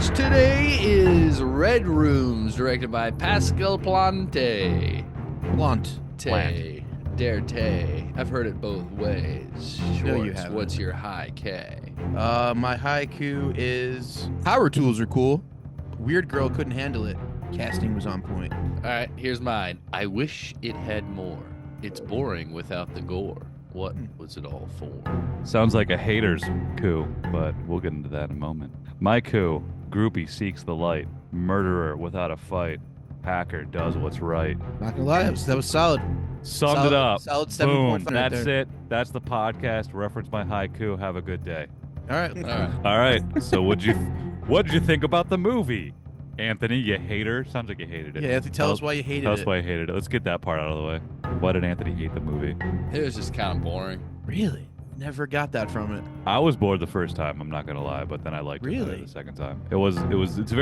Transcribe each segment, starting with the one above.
watch today is RedRooms, directed by Pascal Plante. Plant. Derte. I've heard it both ways. Schwartz, No, you haven't. what's your high K? My haiku is power tools are cool. Weird girl couldn't handle it. Casting was on point. All right, here's mine. I wish it had more. It's boring without the gore. What was it all for? Sounds like a hater's coup, but we'll get into that in a moment. My coup, groupie seeks the light, murderer without a fight, hacker does what's right. Not gonna lie, that was solid. Summed it up. Solid Boom. 7.5 right That's there. it. That's the podcast. Reference my haiku. Have a good day. All right. All right. All right. So what did you think about the movie? Anthony, you hater? Sounds like you hated it. Yeah, Anthony, tell us why you hated Tell us it. why you hated it. Let's get that part out of the way. Why did Anthony hate the movie? It was just kind of boring. Really? Never got that from it. I was bored the first time, I'm not gonna lie, but then I liked it better Really? the second time. It's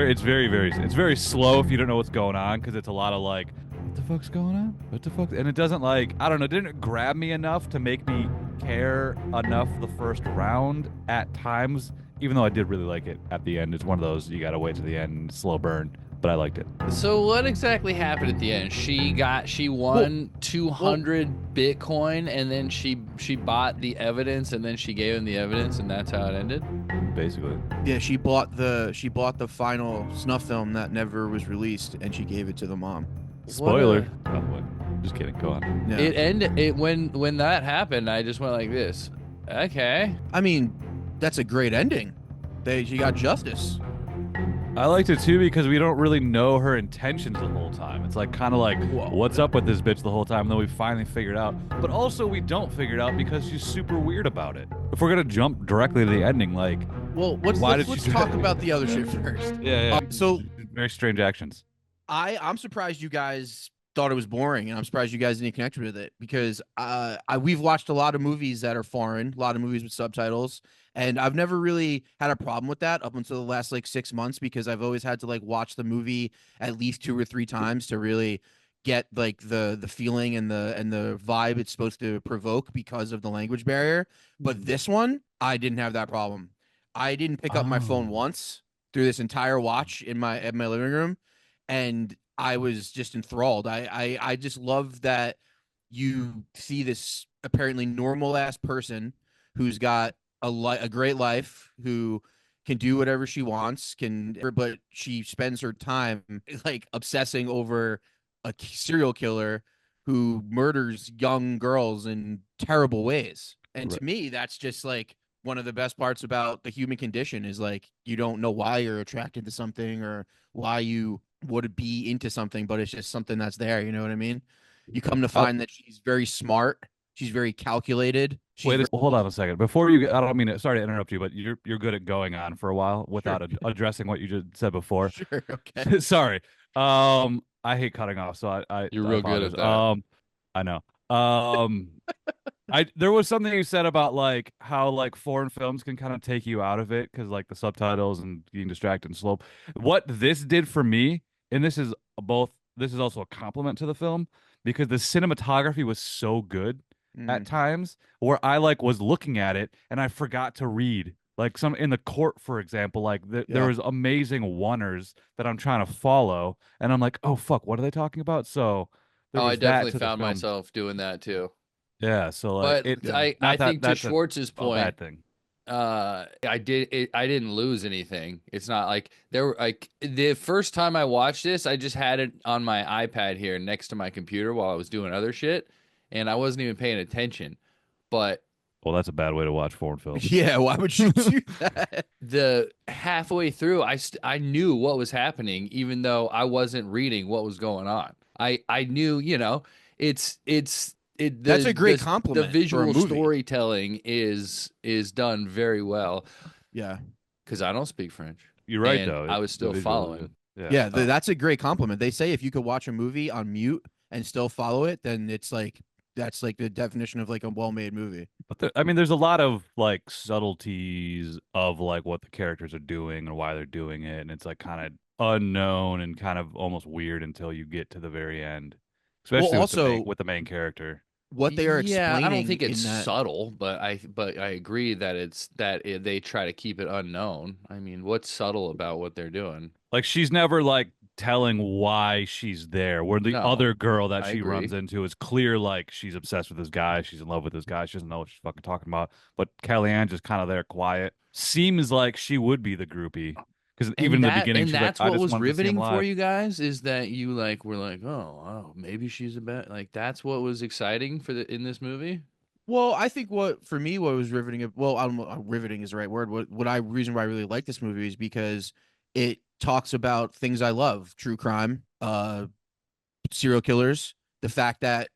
very slow if you don't know what's going on, because it's a lot of like, what the fuck's going on? What the fuck? And it doesn't like, I don't know, it didn't grab me enough to make me care enough the first round at times, even though I did really like it at the end. It's one of those, you gotta wait to the end, slow burn, but I liked it. So what exactly happened at the end? She won 200 Bitcoin, and then she bought the evidence, and then she gave him the evidence, and that's how it ended. Basically. Yeah, she bought the final snuff film that never was released, and she gave it to the mom. Spoiler. By the way. Just kidding, go on. Yeah. When that happened, I just went like this. Okay. I mean, that's a great ending. She got justice. I liked it too because we don't really know her intentions the whole time. It's like kind of like, Whoa. what's up with this bitch the whole time? And then we finally figured out. But also we don't figure it out because she's super weird about it. If we're gonna jump directly to the ending, like, Well, Why let's did she do talk that? about the other shit first. yeah, So very strange actions. I'm surprised you guys thought it was boring, and I'm surprised you guys didn't connect with it because we've watched a lot of movies that are foreign, a lot of movies with subtitles, and I've never really had a problem with that up until the last like 6 months because I've always had to like watch the movie at least 2 or 3 times to really get like the feeling and the vibe it's supposed to provoke because of the language barrier. But this one, I didn't have that problem. I didn't pick up my phone once through this entire watch in my living room, and I was just enthralled. I just love that you see this apparently normal ass person who's got a great life, who can do whatever she wants, but she spends her time like obsessing over a serial killer who murders young girls in terrible ways. And to me, that's just like one of the best parts about the human condition is like you don't know why you're attracted to something or why you would be into something, but it's just something that's there. You know what I mean? You come to find that she's very smart. She's very calculated. Hold on a second. Before you, I don't mean it. Sorry to interrupt you, but you're good at going on for a while without addressing what you just said before. Sure. Okay. Sorry. I hate cutting off, so You're I real good at apologize. that. I know. There was something you said about like how like foreign films can kind of take you out of it because like the subtitles and being distracted and slow. What this did for me, and this is also a compliment to the film because the cinematography was so good at times where I like was looking at it and I forgot to read. Like some in the court, for example, like there was amazing oneers that I'm trying to follow, and I'm like, oh fuck, what are they talking about? So there I was that definitely to the found film. myself doing that too. Yeah, so like But I think to Schwartz's a bad point, thing. I didn't lose anything. It's not like there were like the first time I watched this, I just had it on my iPad here next to my computer while I was doing other shit, and I wasn't even paying attention. But Well, that's a bad way to watch foreign films. Yeah, why would you do that? the halfway through, I knew what was happening, even though I wasn't reading what was going on. I knew, that's a great compliment The for a visual movie. storytelling is done very well Yeah. because I don't speak French. You're right, And though. I was still The visuals are following. good. Yeah, that's a great compliment. They say if you could watch a movie on mute and still follow it, then it's like that's like the definition of like a well-made movie. But I mean, there's a lot of like subtleties of like what the characters are doing and why they're doing it, and it's like kind of unknown and kind of almost weird until you get to the very end, especially also with the main character. what they are Yeah, I don't explaining think it's in that. subtle, but I agree that they try to keep it unknown. I mean, what's subtle about what they're doing? Like she's never like telling why she's there. Where the No, other girl that I she runs agree. into is clear, like she's obsessed with this guy, she's in love with this guy, she doesn't know what she's fucking talking about. But Kellyanne just kind of there, quiet. Seems like she would be the groupie because even in the beginning, And she's like, that's "I what just was wanted to see him riveting for live." you guys is that you like were like, oh, maybe she's a bad like that's what was exciting for the in this movie. Well, I think what for me what was riveting. Well, I don't know, riveting is the right word. What I reason why I really like this movie is because it talks about things I love: true crime, serial killers, the fact that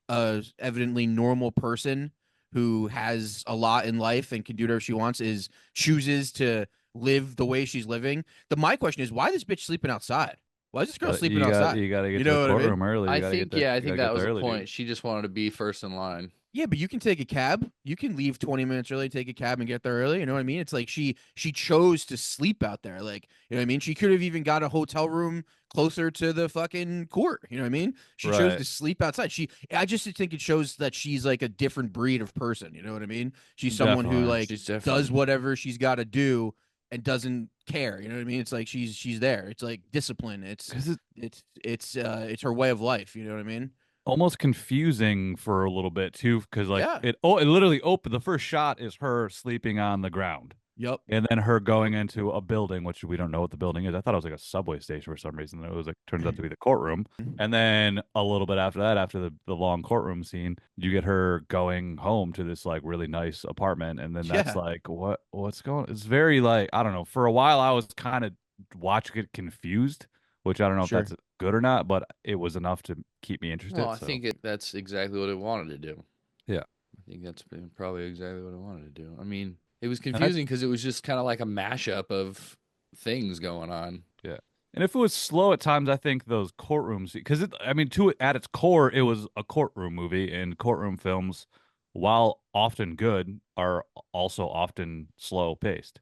evidently normal person who has a lot in life and can do whatever she wants is chooses to live the way she's living. My question is, why this bitch sleeping outside? Why is this girl sleeping outside? You got to get You to the know what I mean? courtroom early. You I got to get think there. yeah, I You got think to that get was there the early, dude. point. She just wanted to be first in line. Yeah, but you can take a cab. You can leave 20 minutes early, take a cab and get there early. You know what I mean? It's like she chose to sleep out there. Like, you know what I mean? She could have even got a hotel room closer to the fucking court. You know what I mean? She chose Right. to sleep outside. I just think it shows that she's like a different breed of person. You know what I mean? She's someone who Definitely. like She's different. does whatever she's got to do and doesn't care. You know what I mean? It's like she's there. It's like discipline. Because it's It's her way of life. You know what I mean? almost confusing for a little bit too, because like Yeah. it literally opened. The first shot is her sleeping on the ground. Yep. And then her going into a building, which we don't know what the building is. I thought it was like a subway station for some reason. It was like turns out to be the courtroom. And then a little bit after that, after the long courtroom scene, you get her going home to this like really nice apartment. And then that's Yeah. like what's going It's very like, I don't know. For a while I was kind of watching it confused, which I don't know if Sure. that's good or not, but it was enough to keep me Well, interested. I So think that's exactly what it wanted to do. yeah. I think that's probably exactly what it wanted to do. I mean, it was And I confusing because it was just kind of like a mashup of things going on. Yeah. And if it was slow at times, I think those courtrooms, because I mean, to at its core, it was a courtroom movie, and courtroom films, while often good, are also often slow paced.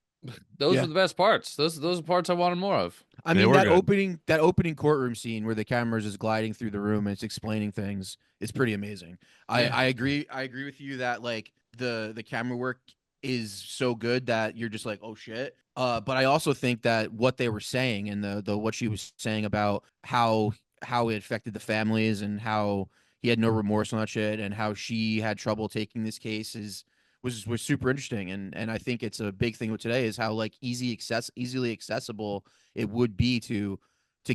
Those Yeah. were the best parts. Those are parts I wanted more of. I They mean were good. that opening courtroom scene where the camera is just gliding through the room and it's explaining things is pretty amazing. Yeah. I agree with you that like the camera work is so good that you're just like, oh shit. But I also think that what they were saying and the what she was saying about how it affected the families and how he had no remorse on that shit and how she had trouble taking this case was super interesting. And I think it's a big thing with today is how like easily accessible it would be to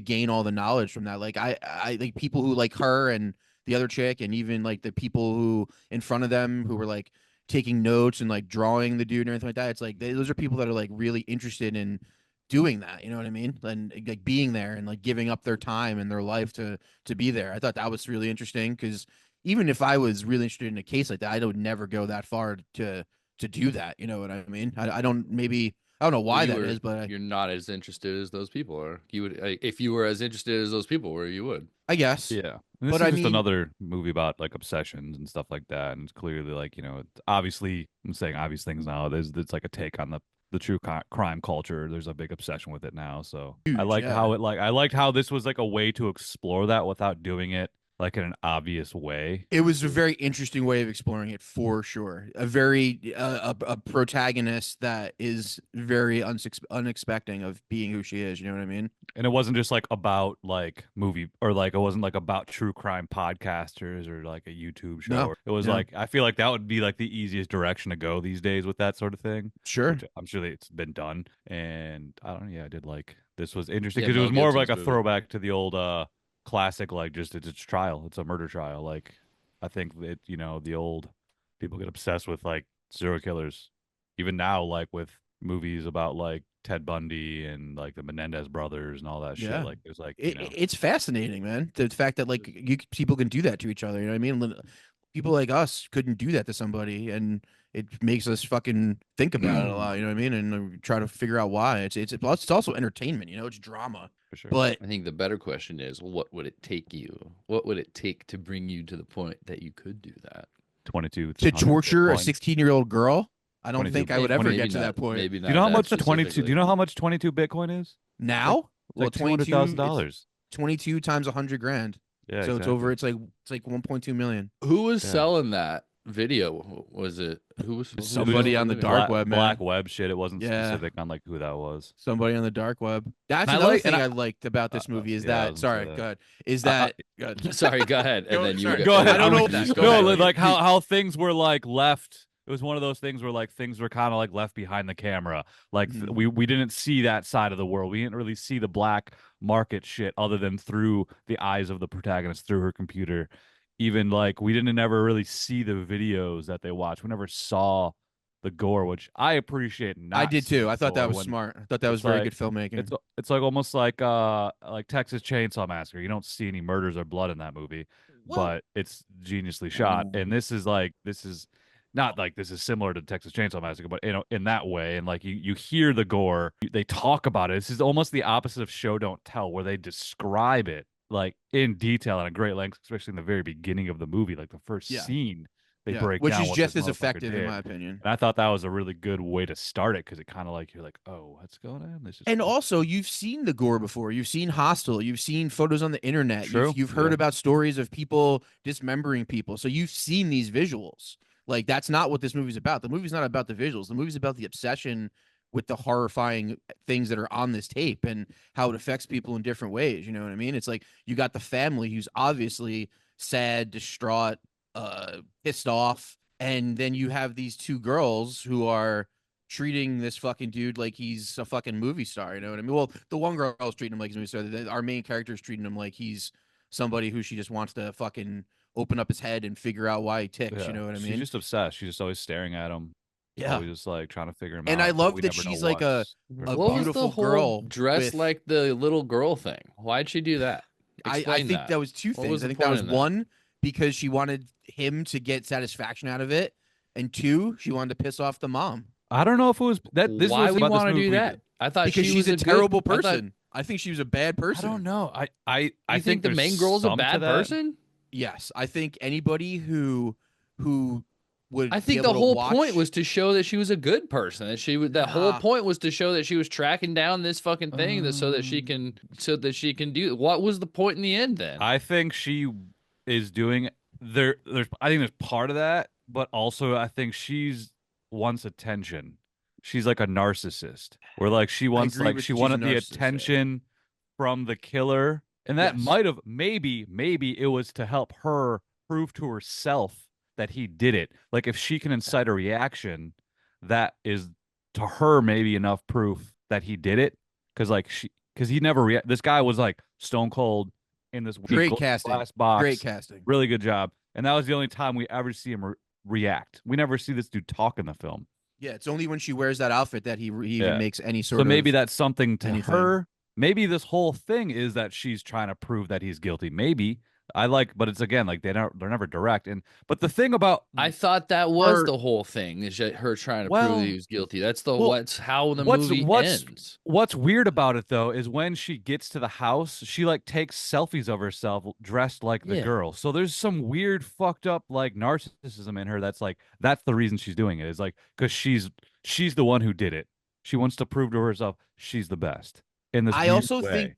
gain all the knowledge from that. Like I like people who like her and the other chick and even like the people who in front of them who were like taking notes and like drawing the dude and everything like that. It's like those are people that are like really interested in doing that. You know what I mean? And like being there and like giving up their time and their life to be there. I thought that was really interesting because even if I was really interested in a case like that, I would never go that far to do that. You know what I mean? I don't maybe I don't know Well, why that is, but you're not as interested as those people are. You would if you were as interested as those people were, you would. I guess. Yeah. And this But is I just mean, another movie about like obsessions and stuff like that. And it's clearly like, it's obviously, I'm saying obvious things now. It's like a take on the true crime culture. There's a big obsession with it now. So huge, yeah. I liked how this was like a way to explore that without doing it like in an obvious way. It was a very interesting way of exploring it for sure. A very a protagonist that is very unexpecting of being who she is. You know what I mean? And it wasn't just like about like movie or like it wasn't like about true crime podcasters or like a YouTube No, show. It was no, like I feel like that would be like the easiest direction to go these days with that sort of thing, sure. which I'm sure that it's been done. And I don't know, yeah, I did like this was interesting Yeah, because it Mel was more of like Gibson's a movie. throwback to the old classic, like just it's a trial, it's a murder trial. Like I think that the old people get obsessed with like serial killers, even now, like with movies about like Ted Bundy and like the Menendez brothers and all that shit. Yeah. Like it's like It's fascinating, man. The fact that like people can do that to each other. You know what I mean? People like us couldn't do that to somebody, and it makes us fucking think about it a lot. You know what I mean? And try to figure out why. It's also entertainment. You know, it's drama. for sure. But I think the better question is, what would it take you? What would it take to bring you to the point that you could do that? 22 to 100 torture a Bitcoin. 16-year-old girl, I don't 22 think I would Bitcoin. ever Maybe get to not. that point. Maybe Do you not know how that much the 22? Do specifically. you know how much 22 Bitcoin is? Like Now, it's well, like $200,000. 22 times 100 grand. Yeah, So it's exactly. over. It's like 1.2 million. Who was Yeah. selling that video? Was it who was Somebody on the dark web, man. Black web shit. It wasn't Yeah. specific on like who that was. Somebody on the dark web. That's And I another like, and thing I liked about this movie is yeah, I that. was gonna say Sorry, that. go ahead. Is I- that good? Sorry, go ahead, and Go- then you sorry. Go ahead. I don't know I'm- what that. Go no, ahead. like how things were like left. It was one of those things where like things were kind of like left behind the camera. Like Mhm. we didn't see that side of the world. We didn't really see the black market shit other than through the eyes of the protagonist through her computer. Even like we didn't ever really see the videos that they watched. We never saw the gore, which I appreciate. I Not did too. seeing I thought that gore was when smart. I thought that was it's very like good filmmaking. it's like almost like Texas Chainsaw Massacre. You don't see any murders or blood in that movie, Well, but it's geniusly shot. And this is not like this is similar to Texas Chainsaw Massacre, but in that way. And like you hear the gore, they talk about it. This is almost the opposite of show don't tell, where they describe it like in detail and a great length, especially in the very beginning of the movie, like the first Yeah. scene. They yeah, break which down is what just this as motherfucker effective in did. my opinion. And I thought that was a really good way to start it because it kind of like you're like, oh, what's going on? This is And also, you've seen the gore before. You've seen Hostel. You've seen photos on the internet. True. You've heard Yeah. about stories of people dismembering people. So you've seen these visuals. Like that's not what this movie's about. The movie's not about the visuals. The movie's about the obsession with the horrifying things that are on this tape and how it affects people in different ways. You know what I mean? It's like you got the family who's obviously sad, distraught, pissed off, and then you have these two girls who are treating this fucking dude like he's a fucking movie star. You know what I mean? Well, the one girl's treating him like he's a movie star. Our main character's treating him like he's somebody who she just wants to fucking open up his head and figure out why he ticks. Yeah. You know what I She's mean? just obsessed. She's just always staring at him. Yeah. Always just like trying to figure him And out. I but love we that never know she's like what's a What was the beautiful whole girl dressed with- like the little girl thing? Why'd she do that? I Explain think that was two What things. was I the think that point was in that? one, because she wanted him to get satisfaction out of it, and two, she wanted to piss off the mom I don't know if it was that. This Why was would you about this want to do movie. that? I thought because she she's was a good- terrible I thought- person. I think she was a bad I person. don't know. I You think the there's main girl's a some to bad that. person? Yes, I think anybody who would. I be think the able to whole watch- point was to show that she was a good person. That she would. That whole Nah. point was to show that she was tracking down this fucking thing, that so that she can do. What was the point in the end then? I think she is doing there. There's I think there's part of that, but also I think she's wants attention. She's like a narcissist, where like she wants agree like with she she's a wanted the narcissist, yeah. attention from the killer, and that Yes. might have maybe it was to help her prove to herself that he did it. Like if she can incite a reaction, that is to her maybe enough proof that he did it. Because he never this guy was like stone cold in this Great weak casting. glass box. Great casting. Really good job. And that was the only time we ever see him react. We never see this dude talk in the film. Yeah, it's only when she wears that outfit that he Yeah. even makes any sort So of. maybe that's something to anything. her. Maybe this whole thing is that she's trying to prove that he's guilty. Maybe but it's again like they're never direct. But the thing about I thought that was her- the whole thing, is that her trying to Well- prove that he was guilty. That's the well, what's how the movie ends. What's weird about it though is when she gets to the house, she like takes selfies of herself dressed like the Yeah. girl. So there's some weird fucked up like narcissism in her that's the reason she's doing it. Is like because she's the one who did it. She wants to prove to herself she's the best in this I weird also way. think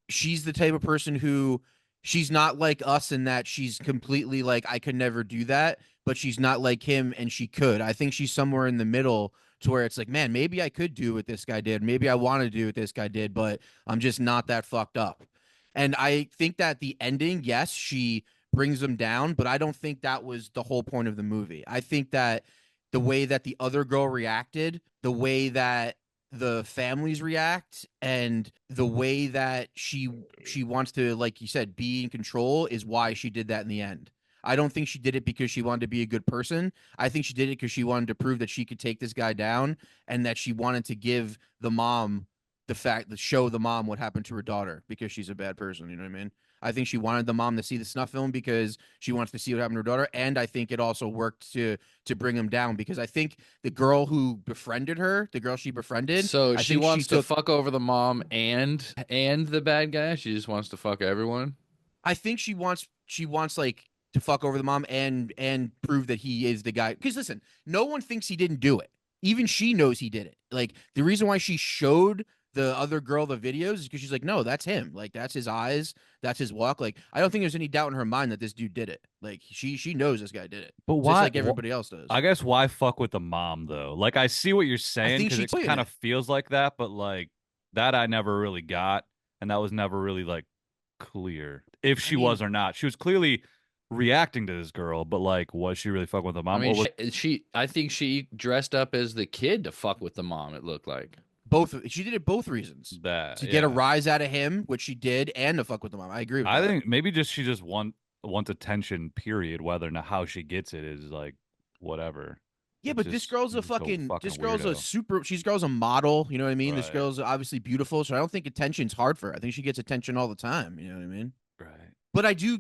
she's the type of person who she's not like us in that she's completely like I could never do that, but she's not like him and she could. I think she's somewhere in the middle to where it's like, man, maybe I could do what this guy did. Maybe I want to do what this guy did, but I'm just not that fucked up. And I think that the ending, yes, she brings them down, but I don't think that was the whole point of the movie. I think that the way that the other girl reacted, the way that the families react, and the way that she wants to, like you said, be in control is why she did that in the end. I don't think she did it because she wanted to be a good person. I think she did it because she wanted to prove that she could take this guy down, and that she wanted to give the mom show the mom what happened to her daughter because she's a bad person. You know what I mean? I think she wanted the mom to see the snuff film because she wants to see what happened to her daughter, and I think it also worked to bring him down because I think the girl who befriended her, the girl she befriended, So I she think wants to took- fuck over the mom and the bad guy. She just wants to fuck everyone. I think she wants like to fuck over the mom and prove that he is the guy. Because listen, no one thinks he didn't do it. Even she knows he did it. Like the reason why she showed the other girl the videos is because she's like, no, that's him. Like, that's his eyes, that's his walk. Like, I don't think there's any doubt in her mind that this dude did it. Like, she knows this guy did it, But just why? like everybody else does. I guess why fuck with the mom though? Like I see what you're I saying think because she it told you kind that. of feels like that, but like that I never really got, and that was never really like clear if I she mean, was or not. She was clearly reacting to this girl, but like was she really fucking with the I mom, mean, or was I think she dressed up as the kid to fuck with the mom. It looked like. both. She did it both reasons that? to get a Yeah, rise out of him, which she did, and to fuck with the mom. I agree with I that. think maybe just she just wants attention. Period. Whether or not how she gets it is like whatever. Yeah, It's but just she's just a fucking this girl's a weirdo. super. She's girl's a model. You know what I mean? This Right. girl's obviously beautiful, so I don't think attention's hard for her. I think she gets attention all the time. You know what I mean? Right. But I do.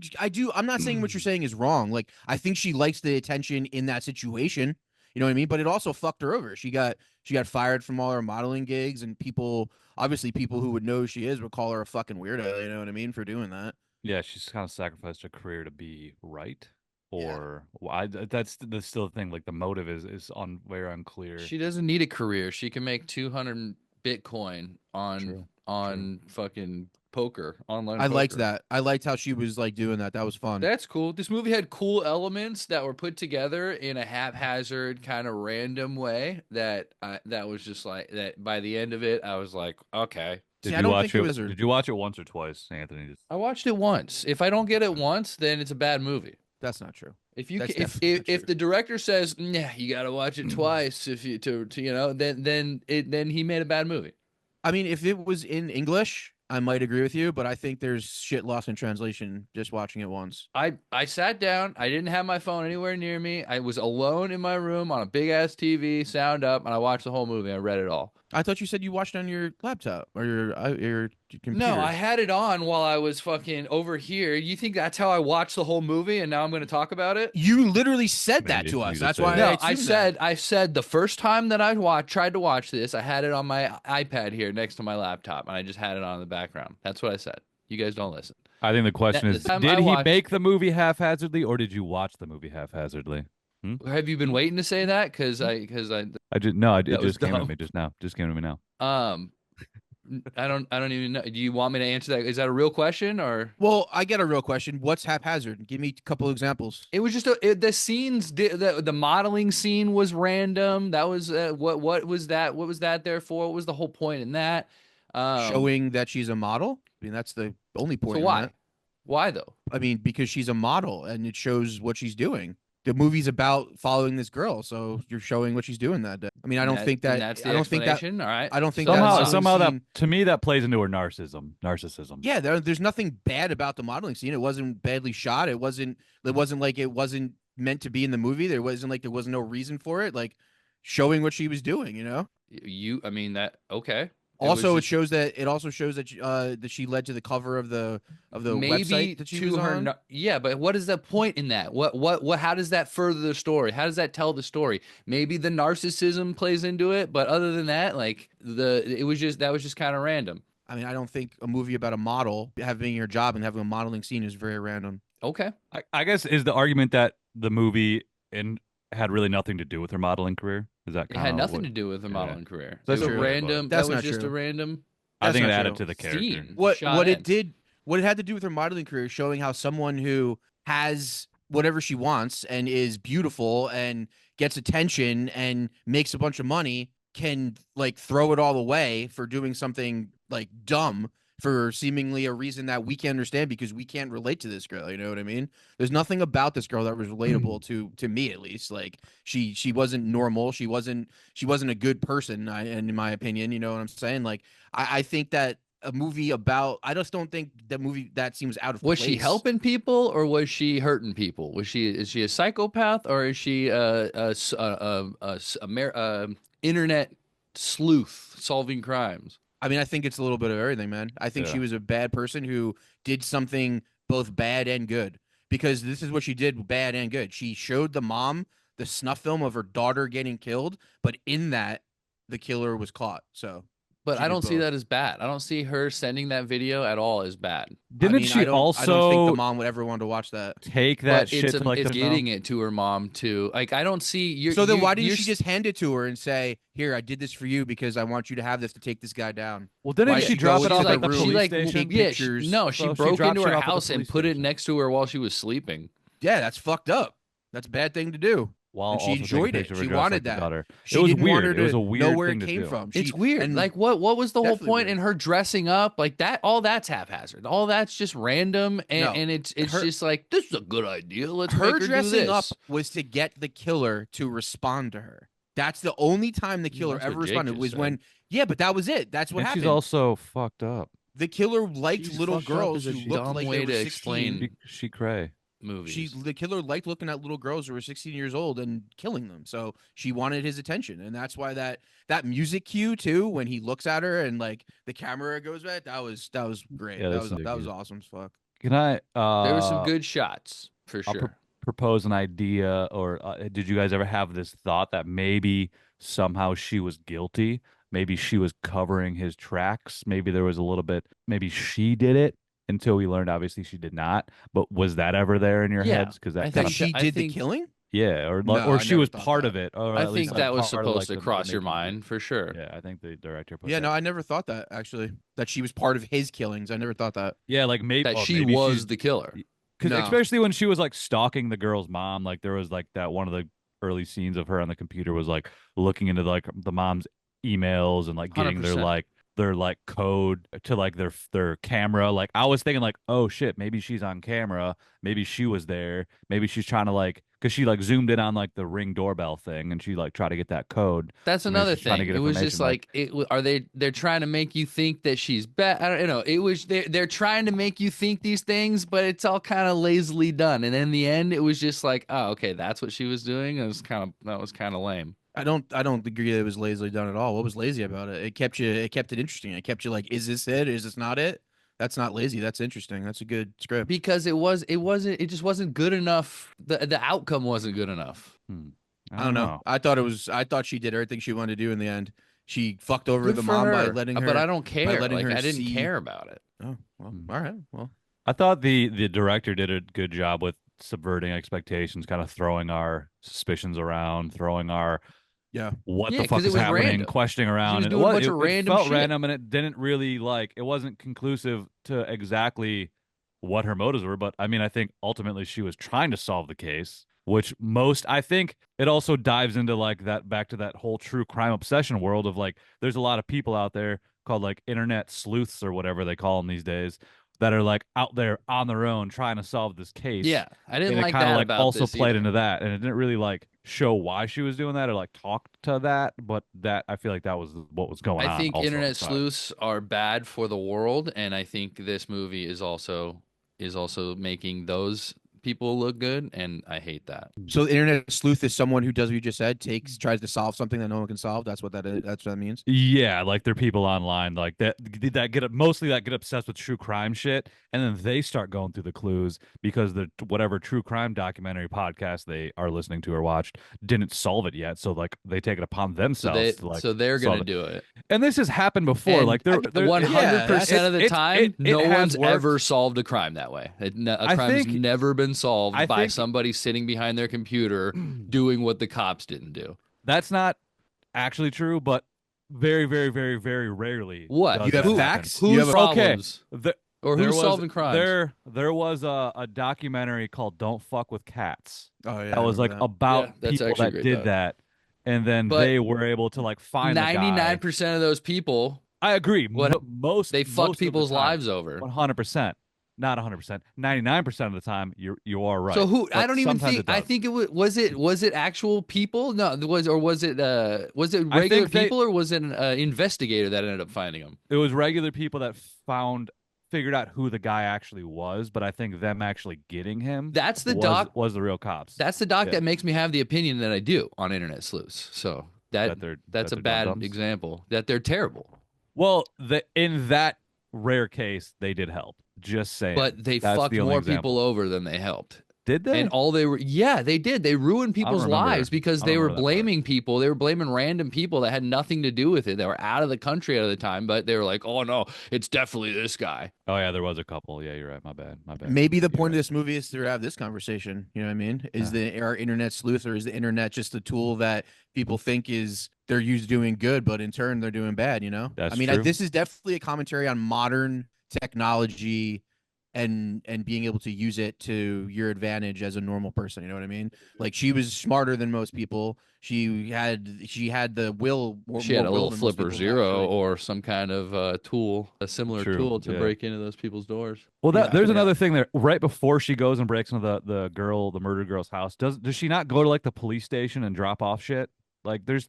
I'm not saying what you're saying is wrong. Like, I think she likes the attention in that situation. You know what I mean? But it also fucked her over. She got fired from all her modeling gigs, and obviously people who would know who she is would call her a fucking weirdo. You know what I mean, for doing that. Yeah, she's kind of sacrificed her career to be right, Yeah. or well, that's still the thing. Like the motive is on very unclear. She doesn't need a career. She can make 200 Bitcoin True. on fucking poker, online I liked poker. that. I liked how she was like doing that. That was fun. That's cool. This movie had cool elements that were put together in a haphazard kind of random way that was just like that by the end of it I was like, okay. See, Did I you don't watch think it it? was Did you watch it once or twice, Anthony? Just I watched it once. If I don't get it once, then it's a bad movie. That's not true. If you That's ca- definitely not if true. the director says, "Nah, you got to watch it twice if you to you know," then he made a bad movie. I mean, if it was in English, I might agree with you, but I think there's shit lost in translation just watching it once. I sat down. I didn't have my phone anywhere near me. I was alone in my room on a big ass TV, sound up, and I watched the whole movie. I read it all. I thought you said you watched it on your laptop or your computer. No, I had it on while I was fucking over here. You think that's how I watched the whole movie, and now I'm going to talk about it? You literally said that Maybe to you us. just That's said why it. No, I assumed that. I said the first time that tried to watch this, I had it on my iPad here next to my laptop, and I just had it on in the background. That's what I said. You guys don't listen. I think the question The is, time did I he watched- make the movie haphazardly, or did you watch the movie haphazardly? Have you been waiting to say that? Because I just no, it That was just came to dumb. me just now. Just came to me now. I don't even know. Do you want me to answer that? Is that a real question or? Well, I get a real question. What's haphazard? Give me a couple examples. It was just the scenes. The modeling scene was random. That was what was that? What was that there for? What was the whole point in that? Showing that she's a model. I mean, that's the only point. So in why? that. Why though? I mean, because she's a model and it shows what she's doing. The movie's about following this girl, so you're showing what she's doing that day. I mean, I don't think that. And that's the I don't think that. explanation. All right. I don't think Somehow, that somehow modeling that to me that plays into her narcissism. Yeah, there's nothing bad about the modeling scene. It wasn't badly shot. It wasn't like it wasn't meant to be in the movie. There wasn't no reason for it. Like showing what she was doing, you know. I mean that. Okay. Also, it also shows that that she led to the cover of the maybe website that she to was her. on. Yeah, but what is the point in that? What? How does that further the story? How does that tell the story? Maybe the narcissism plays into it, but other than that, like that was just kind of random. I mean, I don't think a movie about a model having your job and having a modeling scene is very random. Okay. I guess is the argument that the movie had really nothing to do with her modeling career. Is that It had nothing to do with her modeling career. That's It was true, random. That's that was not just true. a random. I That's think it not added true. to the character. Scene. What Shot it in. did, what it had to do with her modeling career, showing how someone who has whatever she wants and is beautiful and gets attention and makes a bunch of money can like throw it all away for doing something like dumb for seemingly a reason that we can't understand because we can't relate to this girl. You know what I mean? There's nothing about this girl that was relatable to me, at least. Like she wasn't normal. She wasn't a good person, and in my opinion, you know what I'm saying? Like I think that a movie about, I just don't think that movie that seems out of Was place. she helping people or was she hurting people? Is she a psychopath or is she internet sleuth solving crimes? I mean, I think it's a little bit of everything, man. I think she was a bad person who did something both bad and good, because this is what she did, bad and good. She showed the mom the snuff film of her daughter getting killed, but in that, the killer was caught. So But She I did don't see both. that as bad. I don't see her sending that video at all as bad. Didn't I she don't think the also mom would ever want to watch that. take that But shit to like it's the no? getting it to her mom too. Like I don't see you. So then why didn't she just hand it to her and say, "Here, I did this for you because I want you to have this to take this guy down." Well, didn't Why she did she drop go it into off the at the room, police she station? take yeah, pictures? she So broke dropped into shit her off at the house and police put it station. next to her while she was sleeping. Yeah, that's fucked up. That's a bad thing to do. While And she also taking enjoyed it. pictures of her She dress wanted like the that. daughter. She It was didn't want her weird. It was to a know weird where thing it to came do. from. It's weird. And Like what was the whole definitely point weird. in her dressing up like that? All that's haphazard. All that's just random, No. and it's Her- just like this is a good idea. Let's her make her do dressing up this. was to get the killer to respond to her. That's the only time the killer That's ever what Jake responded just was said. when, yeah, but that was it. That's what And happened. she's also fucked up. The killer liked She's little fucked up girls is who a looked dumb like way they were to 16. explain She cray. movies. The killer liked looking at little girls who were 16 years old and killing them. So she wanted his attention, and that's why that music cue too, when he looks at her and like the camera goes back, that was great. Yeah, that that's was so cute. awesome as fuck. Can I? There were some good shots for I'll sure. propose an idea, or did you guys ever have this thought that maybe somehow she was guilty? Maybe she was covering his tracks. Maybe there was a little bit. Maybe she did it until we learned obviously she did not. But was that ever there in your Yeah, heads? Because I that That kind think of she I did the think- killing? yeah, or No, I she never was thought part that. of it, or I at least think that was part of, supposed like, to cross your making of it. mind for sure. Yeah, I think the director put Yeah, that. no, I never thought that actually. That she was part of his killings. I never thought that. Yeah, like maybe That she maybe was she's the killer. because No. especially when she was like stalking the girl's mom, like there was like that one of the early scenes of her on the computer was like looking into like the mom's emails and like getting 100%. their like code to like their camera. Like I was thinking like, oh shit, maybe she's on camera, maybe she was there, maybe she's trying to like because she like zoomed in on like the Ring doorbell thing and she like tried to get that code. That's So maybe another she's trying to thing. get It was just information, like they're trying to make you think that she's bad. I don't know. It was they're trying to make you think these things, but it's all kind of lazily done. And in the end, it was just like, oh, okay, that's what she was doing. That was kind of lame. I don't agree that it was lazily done at all. What was lazy about it? It kept it interesting. It kept you like, is this it? Is this not it? That's not lazy. That's interesting. That's a good script. Because it just wasn't good enough. The outcome wasn't good enough. I don't know. I thought she did everything she wanted to do in the end. She fucked over Good the for mom by her. letting her. But I don't care. letting Like her I didn't see- care about it. Oh, well, Hmm. all right. Well, I thought the director did a good job with subverting expectations, kind of throwing our suspicions around, throwing our yeah. what Yeah, the 'cause fuck it is was happening, random. questioning around. was And doing a bunch it of random felt shit. random, and it didn't really like it wasn't conclusive to exactly what her motives were. But I mean, I think ultimately she was trying to solve the case, which I think it also dives into like that back to that whole true crime obsession world of like there's a lot of people out there called like internet sleuths or whatever they call them these days that are like out there on their own trying to solve this case. Yeah, I didn't And it like kind of that like about also this played either. into that, and it didn't really like show why she was doing that or like talk to that, but that I feel like that was what was going on. I think also internet inside. sleuths are bad for the world, and I think this movie is also making those people look good, and I hate that. So the internet sleuth is someone who does what you just said, tries to solve something that no one can solve. That's what that is. That's what that means. Yeah, like there are people online like that get obsessed with true crime shit, and then they start going through the clues because the whatever true crime documentary podcast they are listening to or watched didn't solve it yet, so like they take it upon So themselves to like they're solve gonna it. do it. And this has happened before. And Like they're 100% of the time, no has one's worked. ever solved a crime that way. A I crime's think- never been solved I by think- somebody sitting behind their computer doing what the cops didn't do. That's not actually true, but very, very, very, very rarely. What? does You have that facts? happen. You Whose have problems? Or There who's was- solving crimes? There was a documentary called "Don't Fuck with Cats" Oh yeah. that was like about Yeah, that's people actually a that great did doc. that, and then But they were able to like find the guy. 99% of those people, I agree. What- Most they most fucked of the people's time, lives over. 100%, not 100%, 99% of the time. You are right. So who? I But don't even sometimes think. it I does. think it was it actual people? No, was it I regular think they- people or was it an investigator that ended up finding them? It was regular people that figured out who the guy actually was, but I think them actually getting him That's the was, doc. was the real cops. That's the doc Yeah. that makes me have the opinion that I do on internet sleuths. So That they're- that's that a they're bad dum-dums? example. That they're terrible, Well, in that rare case, they did help. Just saying. but they That's fucked the only more example. people over than they helped. Did they? And all they were, yeah, they did. They ruined I don't people's remember. lives because I they don't were remember that part. blaming people. They were blaming random people that had nothing to do with it. They were out of the country at the time, but they were like, "Oh no, it's definitely this guy." Oh yeah, there was a couple. Yeah, you're right. My bad. My bad. Maybe the You're point right. of this movie is to have this conversation. You know what I mean? Is Yeah. the our internet sleuth, or is the internet just a tool that people think is they're used doing good, but in turn they're doing bad? You know? That's I mean, true. this is definitely a commentary on modern technology and being able to use it to your advantage as a normal person. You know what I mean? Like she was smarter than most people. She had the will, She more had a will little than most flipper people zero actually. or some kind of tool, a similar True. tool to Yeah. break into those people's doors. Well, that Yeah, there's yeah. another thing there. Right before she goes and breaks into the murdered girl's house, does she not go to like the police station and drop off shit? Like there's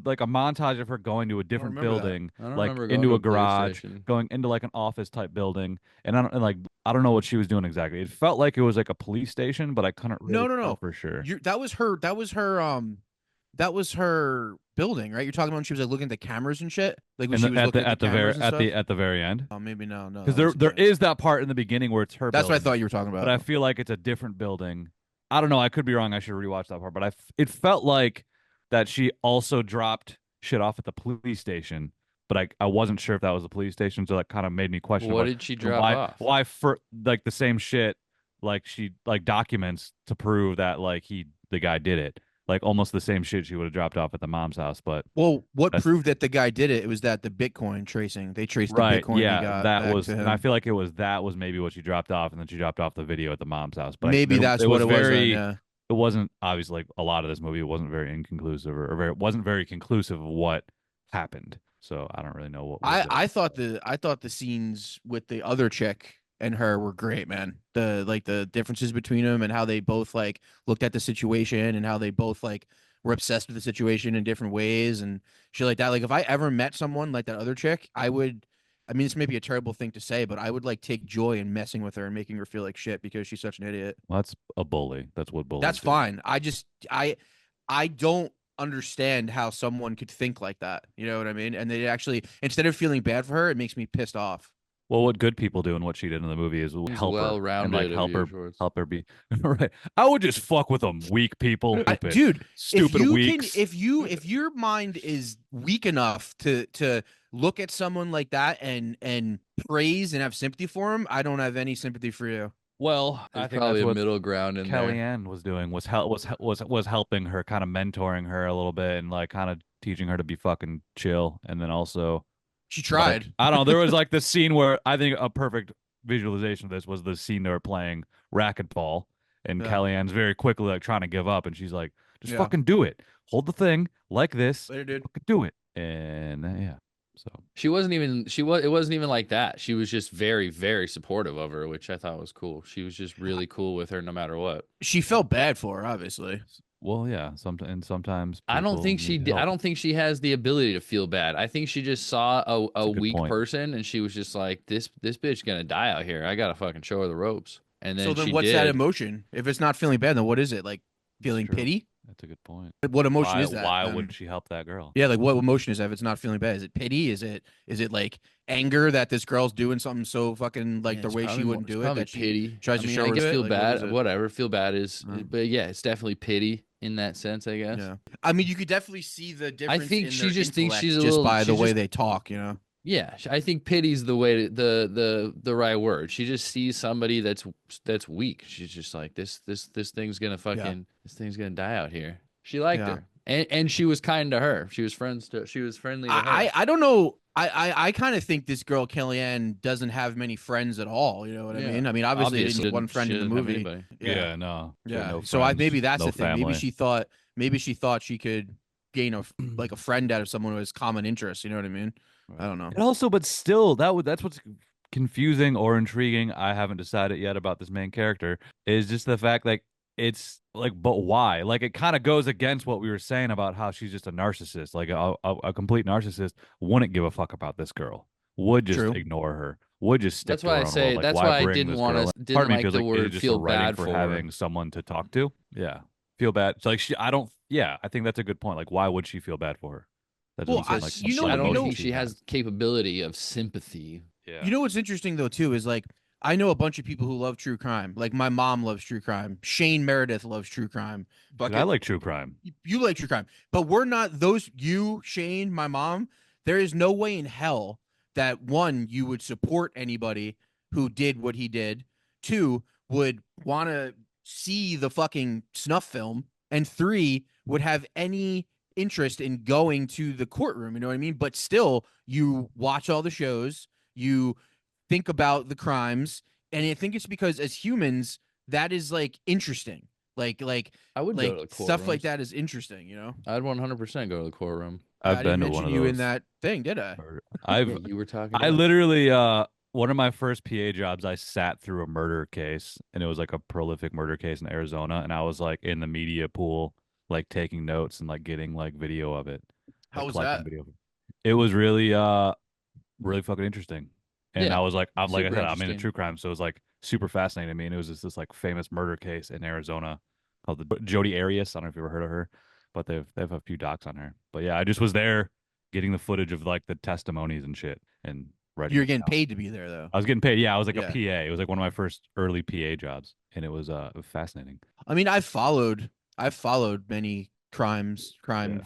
like a montage of her going to a I don't different remember that. building, I don't like remember going to into a a police garage, station. going into like an office type building, and I don't know what she was doing exactly. It felt like it was like a police station, but I couldn't No, really no, tell no. for sure. That was her. That was her building, right? You're talking about when she was like looking at the cameras and shit, like when And she was looking at the at the very cameras and stuff. at the very end, Oh, maybe no, because that wasn't there it. is that part in the beginning where it's her That's what I building, thought you were talking but I about. feel like it's a different building. I don't know. I could be wrong. I should rewatch that part. But it felt like that she also dropped shit off at the police station. But I wasn't sure if that was the police station, so that kind of made me question What about did she drop off? why for like the same shit, like she like documents to prove that like the guy did it, like almost the same shit she would have dropped off at the mom's house. But Well, what that's proved that the guy did it? It was that the Bitcoin tracing. They traced the right. Bitcoin he Yeah, got that back was, to and I him. feel like that was maybe what she dropped off, and then she dropped off the video at the mom's house. But Maybe that's it what was it was then. very, Yeah. it wasn't obviously like a lot of this movie. It wasn't very inconclusive or very, wasn't very conclusive of what happened. So I don't really know what was I thought the scenes with the other chick and her were great, man. The differences between them and how they both like looked at the situation and how they both like were obsessed with the situation in different ways and shit like that. Like if I ever met someone like that other chick, I would. I mean, this may be a terrible thing to say, but I would like take joy in messing with her and making her feel like shit because she's such an idiot. Well, that's a bully. That's what bullies That's do. fine. I don't understand how someone could think like that. You know what I mean? And they actually, instead of feeling bad for her, it makes me pissed off. Well, what good people do and what she did in the movie is He's help her and like well-rounded of your shorts. help her be right. I would just fuck with them, weak people, Dude, stupid if you weaks. can, if your mind is weak enough to look at someone like that and praise and have sympathy for him, I don't have any sympathy for you. Well, I There's think probably that's a what middle ground in there. Kellyanne was doing was helping her, kind of mentoring her a little bit and like kind of teaching her to be fucking chill, and then also She like tried. I don't know, there was like this scene where I think a perfect visualization of this was the scene they were playing racquetball, and Yeah. Kellyanne's very quickly like trying to give up, and she's like, just Yeah. fucking do it, hold the thing like this, Later, dude. fucking do it, and yeah, so It wasn't even like that. She was just very, very supportive of her, which I thought was cool. She was just really cool with her no matter what. She felt bad for her, obviously. well, yeah, sometimes I don't people think she need did. I help. don't think she has the ability to feel bad. I think she just saw a That's a good weak point. person and she was just like, this bitch gonna die out here. I gotta fucking show her the ropes. And then So then she what's did. that emotion? If it's not feeling bad, then what is it? Like feeling true. pity? That's a good point. What emotion is that? Why would she help that girl? Yeah, like what emotion is that if it's not feeling bad? Is it pity? Is it like anger that this girl's doing something so fucking like Yeah, the it's way she probably wouldn't more- do it's it probably that she pity. tries to show I her guess it? feel Like, what bad. is it? Whatever. Feel bad is, Mm. but yeah, it's definitely pity in that sense. I guess. Yeah. I mean, you could definitely see the difference. think in she their just thinks intellect she's a just little- by the she's way just- they talk. You know. Yeah, I think pity's the way the right word. She just sees somebody that's weak. She's just like this thing's gonna fucking this thing's gonna die out here. She liked Yeah. her, and she was kind to her. She was friendly to her. I don't know. I kind of think this girl Kellyanne doesn't have many friends at all. You know what I Yeah. mean? I mean, obviously, Obviously didn't one she friend in the didn't have movie. anybody. Yeah, no. She had Yeah. no So friends, maybe that's no the thing. family. Maybe she thought she could gain like a friend out of someone who has common interests. You know what I mean? I don't know. And also, but still, that's what's confusing or intriguing. I haven't decided yet about this main character. Is just the fact like it's like, but why? Like it kind of goes against what we were saying about how she's just a narcissist. Like a complete narcissist wouldn't give a fuck about this girl. Would just True. ignore her. Would just stick That's to why her I own say. world. Like, That's why why I bring didn't this want girl to. in? Didn't Part of me like feels the like, is it word just feel a writing bad for for having her. someone to talk to. Yeah, feel bad. So like I don't. Yeah, I think that's a good point. Like, why would she feel bad for her? That Well, doesn't seem I- like you some know- I sort of don't you know- think emotion she has. has capability of sympathy. Yeah. You know what's interesting though too is like I know a bunch of people who love true crime. Like my mom loves true crime. Shane Meredith loves true crime. Dude, I Fucking like true crime. you like true crime, but we're not those. You, Shane, my mom. There is no way in hell that one you would support anybody who did what he did. Two would want to see the fucking snuff film, and three would have any interest in going to the courtroom. You know what I mean? But still, you watch all the shows. You think about the crimes, and I think it's because as humans, that is like interesting. Like I would go to the stuff like courtrooms. that is interesting, I'd 100% go to the courtroom. I've I been didn't to one mention of you in those. that thing, did I? I've Yeah, you were talking I about. literally one of my first PA jobs, I sat through a murder case, and it was like a prolific murder case in Arizona, and I was like in the media pool, like taking notes and like getting like video of it, How like was collecting that? video of it. It was really fucking interesting. And I Yeah, was like, I'm like I super said, I'm into interesting. true crime, so it was like super fascinating to me. And it was just this like famous murder case in Arizona called the Jodi Arias. I don't know if you ever heard of her, but they have a few docs on her. But yeah, I just was there getting the footage of like the testimonies and shit and writing You're it getting down. paid to be there, though. I was getting paid. Yeah, I was like a Yeah. PA. It was like one of my first early PA jobs, and it was fascinating. I mean, I've followed many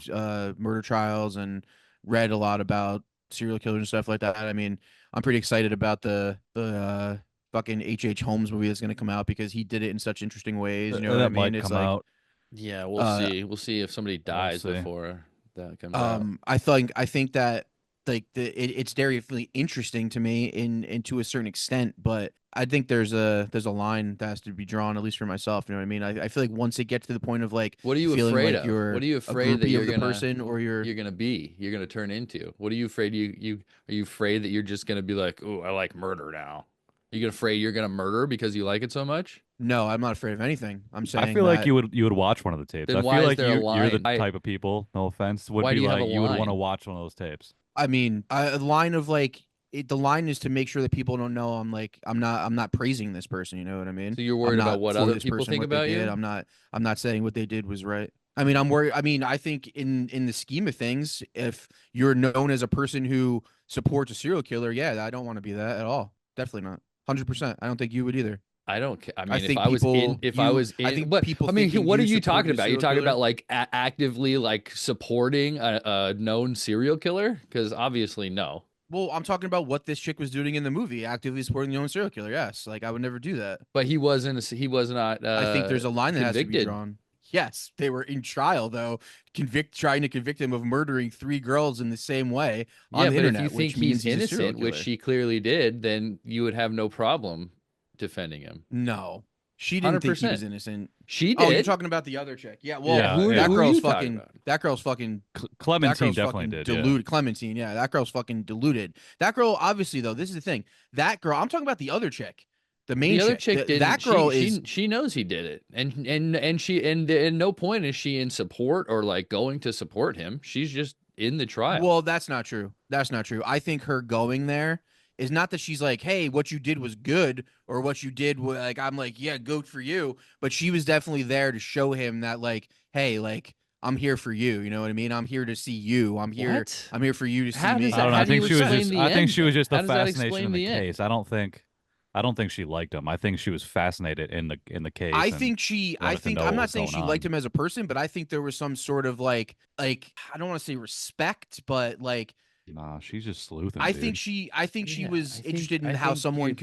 Yeah. murder trials, and read a lot about serial killers and stuff like that. I mean, I'm pretty excited about the fucking H. Holmes movie that's going to come out because he did it in such interesting ways. You know what I That mean? might It's come like, out. Yeah, we'll uh, see. We'll see if somebody We'll dies see. before that comes out. I think that like it's definitely interesting to me in to a certain extent, but I think there's a line that has to be drawn, at least for myself. You know what I mean? I feel like once it gets to the point of like What are you feeling afraid like of? you're What are you a afraid that groupie of the person, or you're gonna be? You're gonna turn into? What are you afraid you are you afraid that you're just gonna be like, oh, I like murder now? You afraid you're gonna murder because you like it so much? no, I'm not afraid of anything. I'm I saying feel like that you would watch one of the tapes. Then I why feel is like there a you're the line? I type of people, no offense, would Why do be you have a like you would want to line? watch one of those tapes. I mean, a line of like the line is to make sure that people don't know I'm not praising this person. You know what I mean? So you're I'm worried about not what for other this people person think what they about did. you? I'm not saying what they did was right. I mean, I'm worried. I mean, I think in the scheme of things, if you're known as a person who supports a serial killer, yeah, I don't want to be that at all. Definitely not. 100%. I don't think you would either. I don't ca- I I mean, think people if I was I in, think but people I mean, thinking what are you you talking supported a about? You're serial talking about killer. like actively like supporting a known serial killer? Because obviously, no. Well, I'm talking about what this chick was doing in the movie, actively supporting the own serial killer. Yes, like I would never do that. But he was not I think there's a line that has to be convicted. drawn. Yes, they were in trial though, trying to convict him of murdering three girls in the same way on Yeah, the but if you internet, which think he's means he's a serial innocent, which killer. she clearly did, then you would have no problem defending him. No, she didn't think he was 100%. innocent. She Oh, you're did. talking about the other chick. Yeah, Yeah, well, Yeah, who yeah. are you talking about? that girl's fucking that Clementine girl's definitely fucking did. Yeah. deluded. Clementine, yeah, that girl's fucking deluded. That girl, obviously, though, this is the thing. That girl, I'm talking about the other chick, the main The other chick. chick didn't. That girl is She knows he did it, and she and at no point is she in support or like going to support him. She's just in the trial. Well, that's not true. That's not true. I think her going there is not that she's like, "Hey, what you did was good," or "What you did was like," I'm like, "Yeah, good for you." But she was definitely there to show him that, like, "Hey, like, I'm here for you." You know what I mean? I'm here to see you. What? I'm here for you to see How does I me. don't that? know. How do you explain the I think end she was then? just the How does that fascination explain in the the end? case. I don't think she liked him. I think she was fascinated in the case and I wanted to think know I'm what not was saying going she liked on. him as a person, but I think there was some sort of like I don't want to say respect, but like Nah, she's just sleuthing, dude. I think she Yeah, was interested in I how think someone you.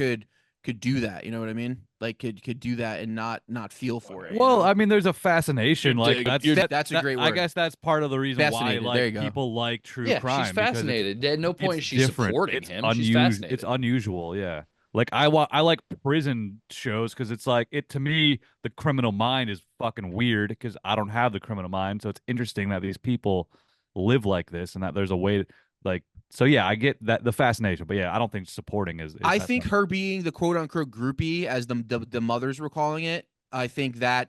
could do that. You know what I mean? Like could do that and not feel for it. You Well, know? I mean, there's a fascination. Like That's a great I word. guess that's part of the reason why Fascinated. There like you go. people like true Yeah, she's crime because fascinated. At no point it's is she different. supporting It's him. She's unusual. It's fascinated. unusual. Yeah. Like I like prison shows because it's like it to me the criminal mind is fucking weird because I don't have the criminal mind, so it's interesting that these people live like this and that there's a way like so yeah I get that the fascination, but yeah I don't think supporting is I has think nothing. her being the quote unquote groupie, as the mothers were calling it, I think I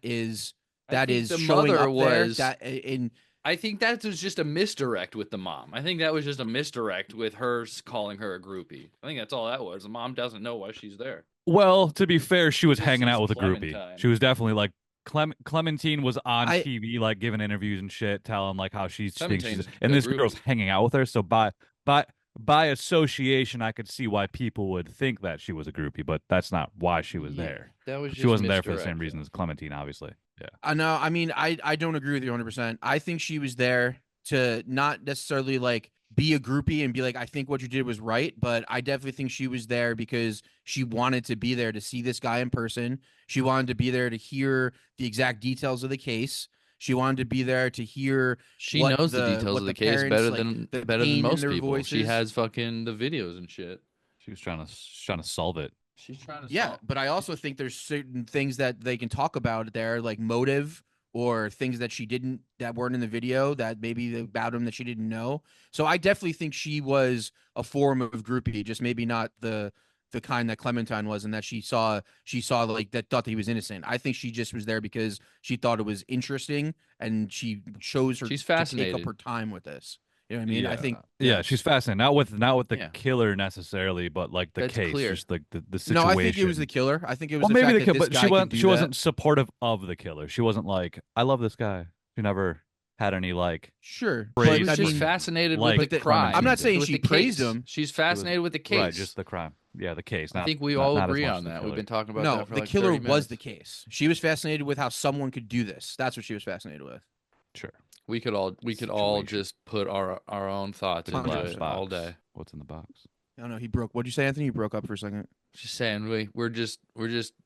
think the showing mother up there was. that in I think that was just a misdirect with the mom. I think that was just a misdirect with her calling her a groupie. I think that's all that was. The mom doesn't know why she's there. Well, to be fair, she She was just hanging sees out with a groupie. Clementine. She was definitely like Clementine was on I TV, like giving interviews and shit, telling like how she thinks she's, Clementine's a and good this girl's groupie. hanging out with her. So by by association, I could see why people would think that she was a groupie, but that's not why she was there. That was She just wasn't there for the same misdirection. reason as Clementine, obviously. Yeah. I know. I mean, I don't agree with you 100%. I think she was there to not necessarily like be a groupie and be like, I think what you did was right, but I definitely think she was there because she wanted to be there to see this guy in person. She wanted to be there to hear the exact details of the case. She wanted to be there to hear She knows the details of the case parents, better like, than the better than pain in most their people. She voices. has fucking the videos and shit. She was trying to solve it. She's trying to Yeah, solve. but I also think there's certain things that they can talk about there, like motive or things that weren't in the video that maybe about him that she didn't know. So I definitely think she was a form of groupie, just maybe not the kind that Clementine was, and that she saw like that, thought that he was innocent. I think she just was there because she thought it was interesting, and she chose She's to take up fascinated. her time with this. You know what I mean? I think Yeah, she's fascinating. Not with the Yeah. killer necessarily, but like the That's case, clear. just like the situation. No, I think it was the killer. I think it was Well, the maybe fact the that killer, this but guy she could wasn't. do She that. wasn't supportive of the killer. She wasn't like, I love this guy. She never had any like. Sure, Praise She but was I just mean, fascinated like with the but crime. I'm not saying with she the praised case. him. She's fascinated with the case. Right, just the crime. Yeah, the case. I Not, think we not, all not as agree much on the that. killer. We've been talking about No, that for the like killer 30 was minutes. the case. She was fascinated with how someone could do this. That's what she was fascinated with. Sure. We could all Situation. just put our own thoughts into Glass it Hundred all box. day. What's in the box? I don't know. He broke. What'd you say, Anthony? You broke up for a second. Just saying, we're just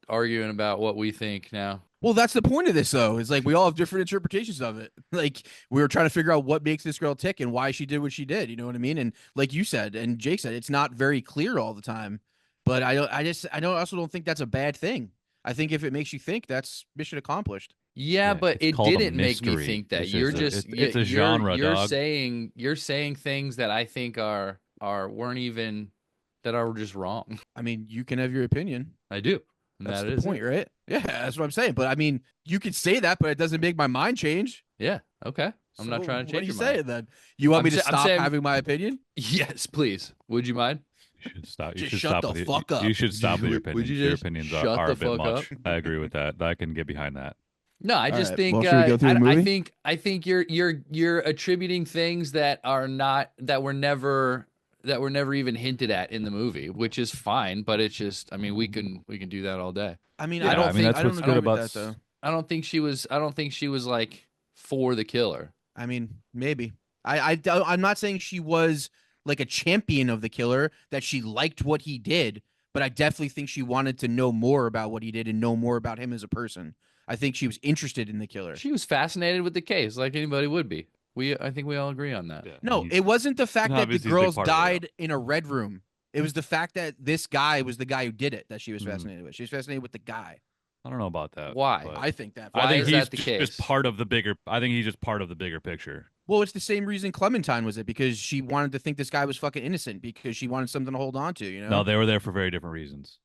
arguing about what we think now. Well, that's the point of this, though. Is like we all have different interpretations of it. Like we were trying to figure out what makes this girl tick and why she did what she did. You know what I mean? And like you said, and Jake said, it's not very clear all the time. But I also don't think that's a bad thing. I think if it makes you think, that's mission accomplished. Yeah, Yeah, but it's it called a didn't make me mystery. think that. It's You're just just it's a genre, you're dog. saying things that I think are weren't even that are just wrong. I mean, you can have your opinion. I do. And That's that the is point, it. right? Yeah, that's what I'm saying. But I mean, you could say that, but it doesn't make my mind change. Yeah. Okay. I'm not So trying to What are change you your mind. saying then? You want I'm me to sa- I'm stop saying- having my opinion? Yes, please. Would you mind? You should stop. You Just should shut stop the with your- fuck up. You should stop with your Would opinions. you Your just opinions shut are the a bit fuck much. up? I agree with that. I can get behind that. No, I just right. think Well, should we go through the movie? I think you're attributing things that are not that were never even hinted at in the movie, which is fine, but it's just I mean we can do that all day. I mean, Yeah, I don't I mean, think that's I don't what's agree good with about that though. I don't think she was like for the killer. I mean, maybe. I'm not saying she was like a champion of the killer, that she liked what he did, but I definitely think she wanted to know more about what he did and know more about him as a person. I think she was interested in the killer. She was fascinated with the case, like anybody would be. I think we all agree on that. Yeah, No, he's- it wasn't the fact that the obviously he's a big girls part of it, yeah. died in a red room. It was the fact that this guy was the guy who did it that she was Mhm. fascinated with. She was fascinated with the guy. I don't know about that. Why? but I think that. Why I think is he's that the case? just part of the bigger. I think he's just part of the bigger picture. Well, it's the same reason Clementine was it, because she wanted to think this guy was fucking innocent because she wanted something to hold on to, you know? No, they were there for very different reasons.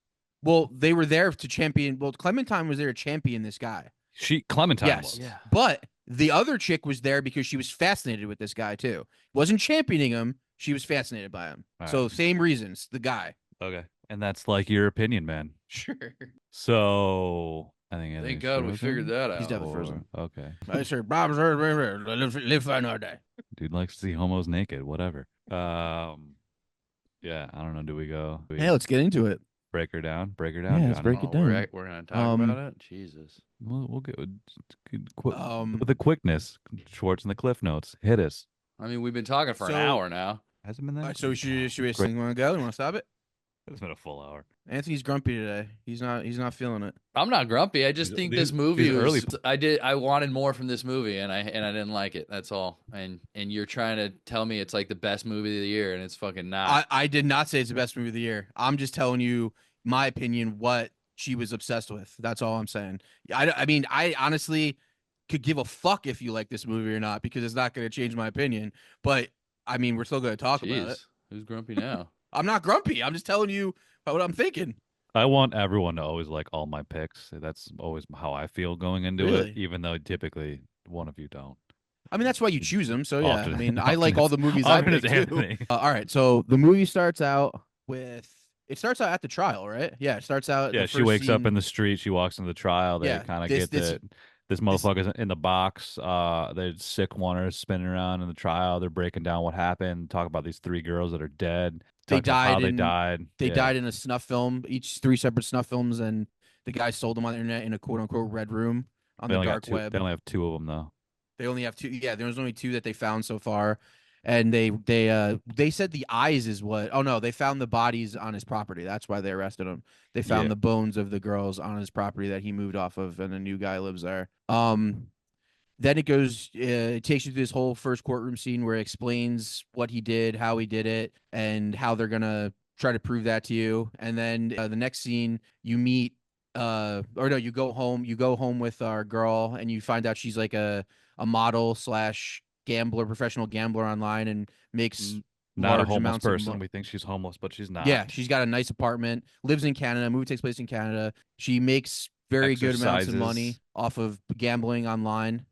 Well, they were there to champion. Well, Clementine was there to champion this guy. Clementine Yes. was. Yeah. But the other chick was there because she was fascinated with this guy too. Wasn't championing him. She was fascinated by him. All So right. same reasons, the guy. Okay. And that's like your opinion, man. Sure. So I think. Thank God we figured that out. He's definitely frozen. Okay. I said, Bob's live for another day. Dude likes to see homos naked. Whatever. Yeah. I don't know. Do we go? Do we Hey, let's get into it. break her down? Break her Yeah, down. let's Johnny? break it Oh, down. we're gonna talk about it. Jesus. We'll get with Um, the quickness. Schwartz and the Cliff Notes. Hit us. I mean, we've been talking for an So- hour now. Hasn't been that. all right, so should we Great. you want to go? You want to stop it? It's been a full hour. Anthony's grumpy today. He's not feeling it. I'm not grumpy. I just think These- this movie these early- was. I wanted more from this movie, and I didn't like it. That's all. And you're trying to tell me it's like the best movie of the year, and it's fucking not. I did not say it's the best movie of the year. I'm just telling you my opinion, what she was obsessed with. That's all I'm saying. I mean, I honestly could give a fuck if you like this movie or not, because it's not going to change my opinion. But I mean, we're still going to talk about it. Jeez, who's grumpy now? I'm not grumpy. I'm just telling you what I'm thinking. I want everyone to always like all my picks. That's always how I feel going into Really? it, even though typically one of you don't. I mean, that's why you choose them. So yeah, Often- I mean, I often like all the it's- movies I often pick it's too. Anthony. All right, so the movie starts out with. It starts out at the trial, right? Yeah, it starts out. Yeah, the she first wakes up scene- in the street. She walks into the trial. They Yeah, kind of this- get this- This motherfucker's in the box. There's sick oneers spinning around in the trial. They're breaking down what happened. Talk about these 3 girls that are dead. They Talk about how died they in died. they Yeah. died in a snuff film, each 3 separate snuff films, and the guy sold them on the internet in a quote unquote red room on They the only got dark 2. They web. only have 2 of them though. They only have 2. Yeah, there was only 2 that they found so far, and they said the eyes is what. Oh no, they found the bodies on his property. That's why they arrested him. They found Yeah. the bones of the girls on his property that he moved off of, and a new guy lives there. Then it goes. It takes you through this whole first courtroom scene where it explains what he did, how he did it, and how they're gonna try to prove that to you. And then the next scene, you meet. Or no, you go home. You go home with our girl, and you find out she's like a model slash gambler, professional gambler online, and makes Not a large homeless amounts of person. We think she's homeless, but she's not. yeah, she's got a nice apartment, lives in Canada. Movie takes place in Canada. She makes very good amounts of money Exercises. off of gambling online.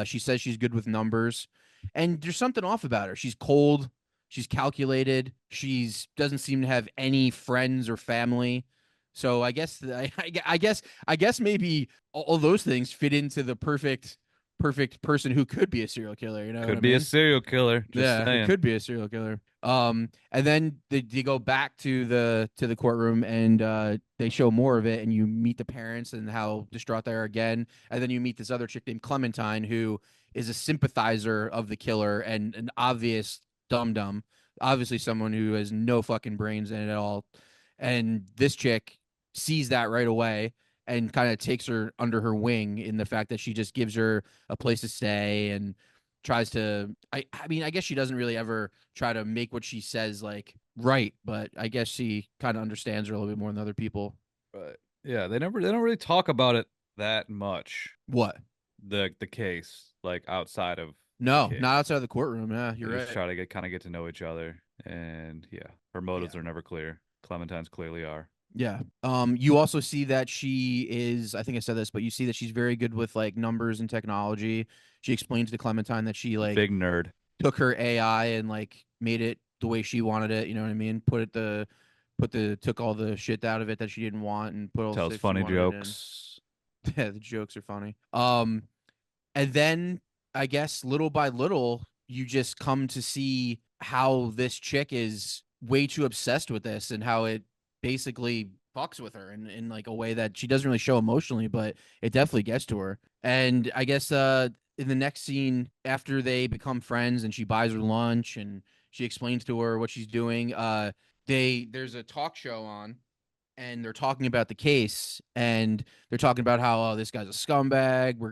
She says she's good with numbers, and there's something off about her. She's cold. She's calculated. She's doesn't seem to have any friends or family. So I guess I guess maybe all those things fit into the perfect person who could be a serial killer. You know what I Could be a mean? serial killer. Just Yeah, it saying. could be a serial killer. And then they go back to the courtroom, and they show more of it, and you meet the parents and how distraught they are again. And then you meet this other chick named Clementine, who is a sympathizer of the killer and an obvious dum dum, obviously someone who has no fucking brains in it at all. And this chick sees that right away and kind of takes her under her wing in the fact that she just gives her a place to stay and tries to I mean, I guess she doesn't really ever try to make what she says like right, but I guess she kind of understands her a little bit more than other people. But yeah, they don't really talk about it that much. What? The case, like outside of the No, case. not outside of the courtroom. Yeah, you're They right. just try to get to know each other, and yeah, her motives are never clear. Clementine's clearly are. Yeah. You also see that she is, I think I said this, but you see that she's very good with like numbers and technology. She explains to Clementine that she like Big nerd. took her AI and like made it the way she wanted it. You know what I mean? Took all the shit out of it that she didn't want and put all the Tells stuff she funny wanted it in. jokes. Yeah, the jokes are funny. And then I guess little by little, you just come to see how this chick is way too obsessed with this and how it basically fucks with her in like a way that she doesn't really show emotionally, but it definitely gets to her. And I guess in the next scene, after they become friends and she buys her lunch and she explains to her what she's doing, there's a talk show on and they're talking about the case and they're talking about how, oh, this guy's a scumbag. We're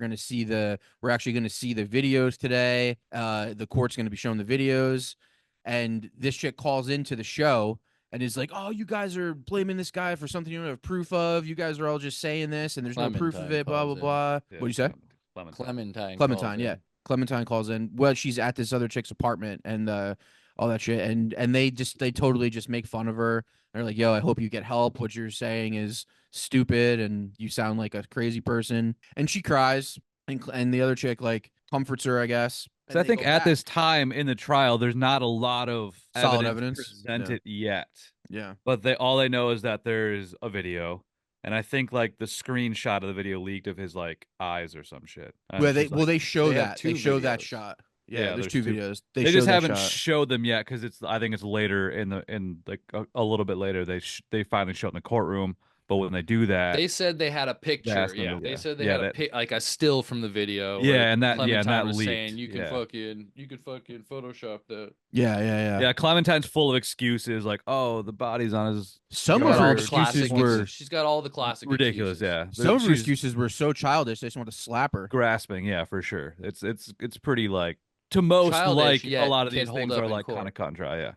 actually going to see the videos today. The court's going to be showing the videos. And this chick calls into the show and is like, oh, you guys are blaming this guy for something you don't have proof of. You guys are all just saying this and there's no proof of Clementine it, blah, blah, calls in. blah. Yeah, What do you say? Clementine calls Clementine, yeah. in. Clementine calls in. Well, she's at this other chick's apartment and all that shit. And they totally just make fun of her. They're like, yo, I hope you get help. What you're saying is stupid and you sound like a crazy person. And she cries and the other chick like comforts her, I guess. So I think at this time in the trial, there's not a lot of solid evidence evidence presented yet. Yeah. But all they know is that there's a video. And I think like the screenshot of the video leaked of his like eyes or some shit. Well, they show they have that. 2 They show that videos. shot. Yeah, Yeah, there's 2 2. videos. They show just that haven't shot. showed them yet because I think it's later in like a little bit later they finally show it in the courtroom. But when they do that, They said they had a picture. asked them Yeah, to- they yeah. said they Yeah, had like a still from the video. Yeah, where and that Clementine was leaked. saying you can Yeah. fucking Photoshop that. Yeah. Yeah, Clementine's full of excuses like, oh, the body's on his Some Got of all her the excuses classic were She's got all the classic ridiculous. excuses. Yeah, some of her She's excuses were so childish. They just want to slap her. grasping. Yeah, for sure. It's pretty like to most Childish, like a yet lot of can these hold things up are in like court. kind of cut and dry. Yeah,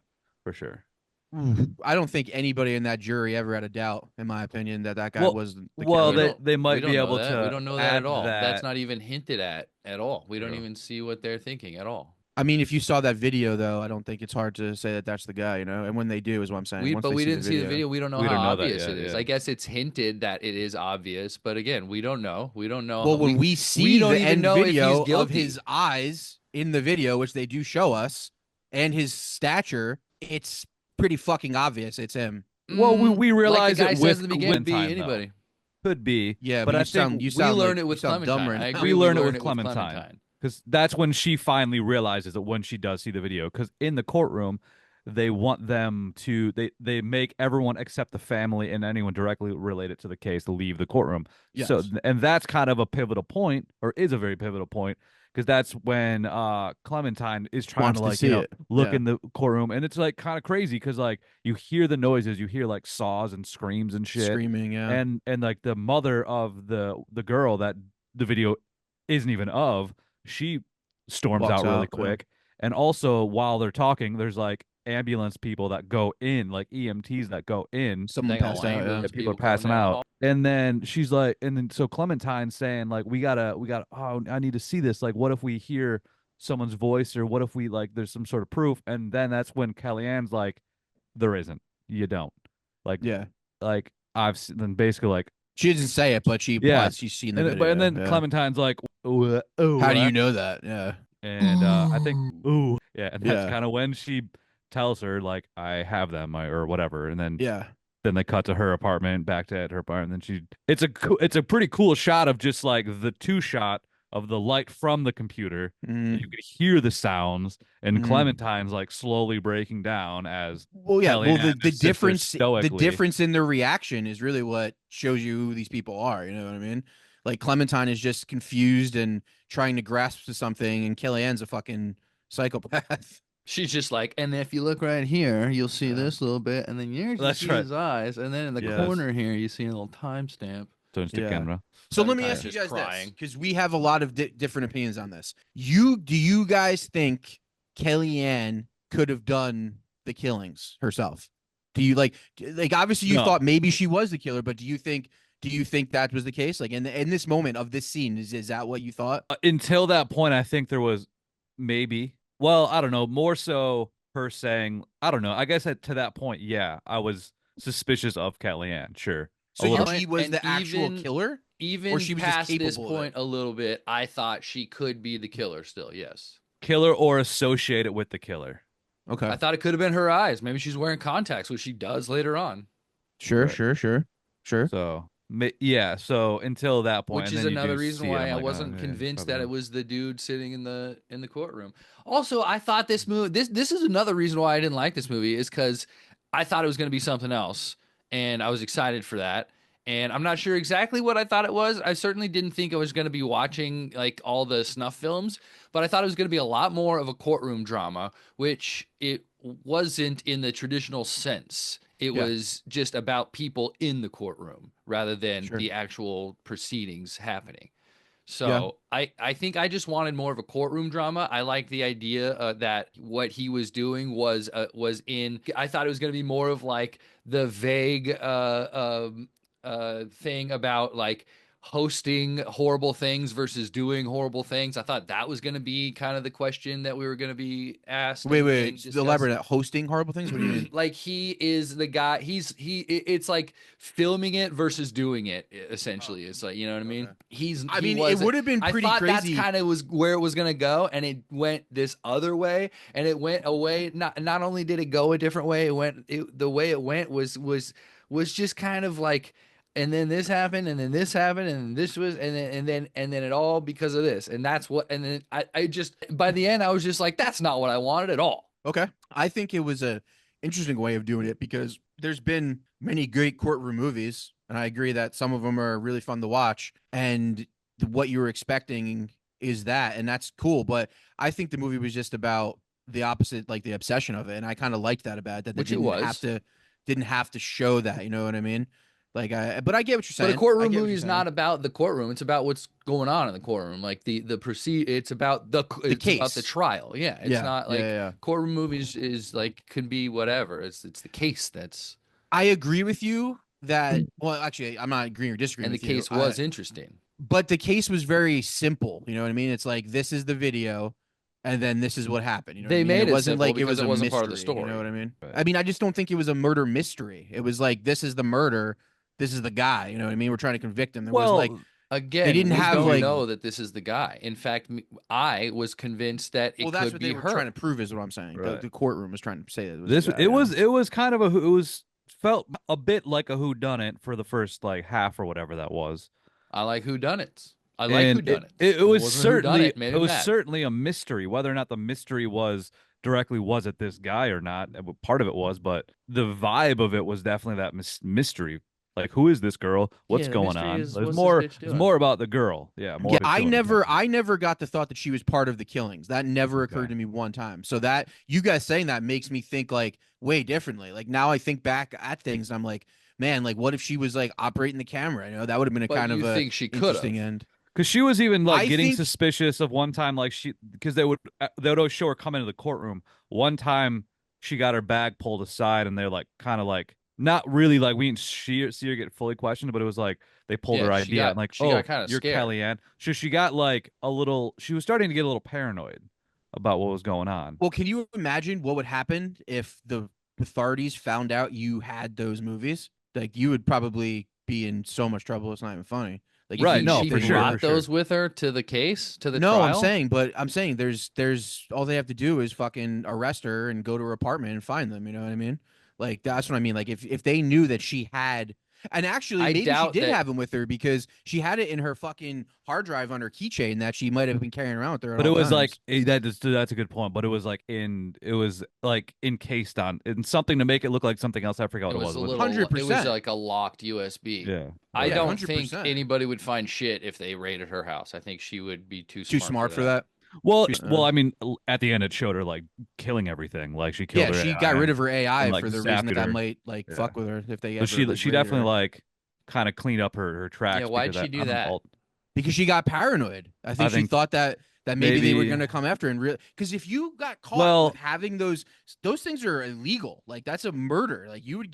for sure. I don't think anybody in that jury ever had a doubt, in my opinion, that guy Well- was the well, killer. they might we don't be know able that. to We don't know that add at all. That's that- not even hinted at all. We don't True. even see what they're thinking at all. I mean, if you saw that video, though, I don't think it's hard to say that that's the guy, you know. And when they do, is what I'm saying. Once But they we see didn't see the video. We don't know We how don't know that obvious yet, it is. yeah. I guess it's hinted that it is obvious, but again, we don't know. We don't know. Well, when we see don't the even end know if he's video of guilty. his eyes in the video, which they do show us, and his stature, it's pretty fucking obvious it's him. Well, we like realize the guy it says with in the beginning, Clementine, be anybody. could be. Yeah, but but I think We sound learned like it you with sound dumb Clementine. right I now. agree. we We learn it learned with it with Clementine. Clementine. Because that's when she finally realizes that when she does see the video. Because in the courtroom, they want them to they make everyone except the family and anyone directly related to the case to leave the courtroom. So Yes. and that's kind of a pivotal point, or is a very pivotal point, because that's when Clementine is trying to Wants to like see it. look Yeah. in the courtroom, and it's like kind of crazy because like you hear the noises, you hear like saws and screams and shit, Screaming, yeah. and like the mother of the girl that the video isn't even of, she storms Walks out really out. Yeah. quick. And also while they're talking, there's like ambulance people that go in, like EMTs that go in. Someone Dang, passed all out. Yeah. ambulance That people are people going passing down the out. hall. And then she's like, and then so Clementine's saying like, we gotta, oh, I need to see this. Like, what if we hear someone's voice, or what if we like, there's some sort of proof? And then that's when Kellyanne's like, there isn't. You don't. Like, Yeah. then basically like, She doesn't say it, but she yeah. implies she's seen the And video. then Yeah. Clementine's like, oh, How do you know that? Yeah. and I think, ooh, yeah, and that's Yeah. kind of when she tells her like, I have them, or whatever, and Yeah. then they cut to her apartment, back to her apartment. And then it's a pretty cool shot of just like the two shot of the light from the computer. Mm. You could hear the sounds, and Mm. Clementine's like slowly breaking down as Well, yeah. Well, Kellyanne the just sits there difference, the stoically. difference in their reaction is really what shows you who these people are. You know what I mean? Like Clementine is just confused and trying to grasp to something, and Kellyanne's a fucking psychopath. She's just like, and if you look right here, you'll see Yeah. this little bit, and then yours, you That's see right. his eyes, and then in the Yes. corner here, you see a little timestamp. Turns to Yeah. camera. So let me Clementine's ask you just guys this, crying. because we have a lot of different opinions on this. Do you guys think Kellyanne could have done the killings herself? Do you like obviously you No. thought maybe she was the killer, but do you think that was the case? Like in this moment of this scene, is that what you thought? Until that point, I think there was maybe. Well, I don't know. More so her saying, I don't know. I guess to that point, yeah, I was suspicious of Kellyanne. Sure. So little she was And the actual even- killer? Even Or she was just past this capable of point a little bit, I thought she could be the killer still, yes. Killer or associated with the killer. Okay. I thought it could have been her eyes. Maybe she's wearing contacts, which she does later on. Sure, Right. sure. So yeah. So until that point, Which and is then you another do reason see it, why I'm I like, oh, wasn't yeah, convinced probably that not. it was the dude sitting in the courtroom. Also, I thought this movie this is another reason why I didn't like this movie, is because I thought it was going to be something else, and I was excited for that. And I'm not sure exactly what I thought it was. I certainly didn't think I was going to be watching like all the snuff films, but I thought it was going to be a lot more of a courtroom drama, which it wasn't in the traditional sense. It Yeah. was just about people in the courtroom rather than Sure. the actual proceedings happening. So I think I just wanted more of a courtroom drama. I like the idea that what he was doing was in. I thought it was going to be more of like the vague thing about like hosting horrible things versus doing horrible things. I thought that was going to be kind of the question that we were going to be asked. Wait. discussed. Elaborate at hosting horrible things? What do you mean? Like he is the guy. It's like filming it versus doing it. Essentially, it's like, you know what I mean. Okay. I He mean, it wasn't- would have been pretty I thought crazy. that's kind of was where it was gonna go, and it went this other way, and it went away. Not only did it go a different way, the way it went was just kind of like. And then this happened, and then this happened, and this was, and then it all because of this, and that's what. And then I just by the end I was just like, that's not what I wanted at all. Okay. I think it was a interesting way of doing it because there's been many great courtroom movies, and I agree that some of them are really fun to watch. And what you were expecting is that, and that's cool. But I think the movie was just about the opposite, like the obsession of it, and I kind of liked that about it. That they Which it didn't have to show that. You know what I mean? Like, but I get what you're saying. But a courtroom I get what movie you're is saying. not about the courtroom. It's about what's going on in the courtroom. Like it's about it's case. about the trial. Yeah. It's not like yeah. courtroom movies is like can be whatever. It's the case that's I agree with you that. Well, actually, I'm not agreeing or disagreeing. and the with you. case was interesting. But the case was very simple. You know what I mean? It's like this is the video, and then this is what happened. You know, They what I mean? made it wasn't simple like it because was it a wasn't mystery, part of the story. You know what I mean? Right. I mean, I just don't think it was a murder mystery. It was like this is the murder. This is the guy. You know what I mean? We're trying to convict him. There was like Again, they didn't we have, don't like- know that this is the guy. In fact, I was convinced that it well, that's could what be they were her. trying to prove. Is what I'm saying. Right. The courtroom was trying to say that This the guy, it was kind of it was felt a bit like a whodunit for the first like half or whatever that was. I like whodunits. I like And whodunits. it If it was wasn't a certainly whodunit, made it me was mad. certainly a mystery. Whether or not the mystery was directly was it this guy or not, part of it was, but the vibe of it was definitely that mystery. Like, who is this girl? What's Yeah, the going mystery on? is There's what's this more. bitch There's doing? more about the girl. Yeah, more Yeah, of it doing the connection. I never got the thought that she was part of the killings. That never occurred Okay. to me one time. So that you guys saying that makes me think like way differently. Like now I think back at things and I'm like, man, like what if she was like operating the camera? You know, that would have been a But kind of you a think she could interesting have? end. Because she was even like I getting think suspicious of one time, like because they would always show her come into the courtroom. One time she got her bag pulled aside, and they're like kind of like not really like we didn't see her get fully questioned, but it was like they pulled Yeah, her she ID out got and like, she oh, got kind of you're scared. Kellyanne. So she got like a little. She was starting to get a little paranoid about what was going on. well, can you imagine what would happen if the authorities found out you had those movies? Like you would probably be in so much trouble. It's not even funny. Like You if Right? you think No, if she for they sure, knew. for brought sure. those with her to the case, to the No, trial? I'm saying there's all they have to do is fucking arrest her and go to her apartment and find them. You know what I mean? Like that's what I mean. Like if they knew that she had, and actually I maybe she doubt did that. have them with her because she had it in her fucking hard drive on her keychain that she might have been carrying around with her at But it all was like times. that's a good point. But it was like encased in something to make it look like something else. I forgot It what it was was. a But little. It was 100%. like a locked USB. yeah, I okay. Yeah, don't think 100%. anybody would find shit if they raided her house. I think she would be too Too smart for smart for that. that. Well, I mean, at the end, it showed her like killing everything. Like she killed Yeah, her she AI got rid of her and AI like for the reason that zapped that her. might like Yeah. fuck with her if they So ever like she raided definitely her. like kind of cleaned up her Yeah, tracks why'd because she do that? Because she got paranoid. I I think she think thought that maybe they were maybe gonna come after her and real because if you got caught with well having those things are illegal. Like that's a murder. Like you'd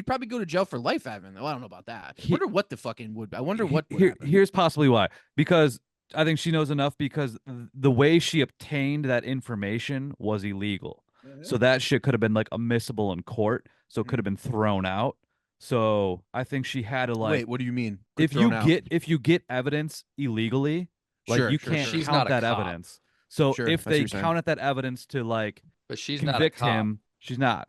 probably go to jail for life having them. Well, I don't know about that. he, Wonder what the fucking would I wonder what would happen. here's possibly why. Because I think she knows enough because the way she obtained that information was illegal. So that shit could have been like admissible in court. So it could have Mhm. been thrown out. So I think she had to like Wait, what do you mean? Get thrown out. if you get evidence illegally, like Sure, you sure, can't sure. She's not count a that cop, evidence. So Sure. I see if what they you're saying. counted that evidence to like but she's not a convict cop. him, she's not.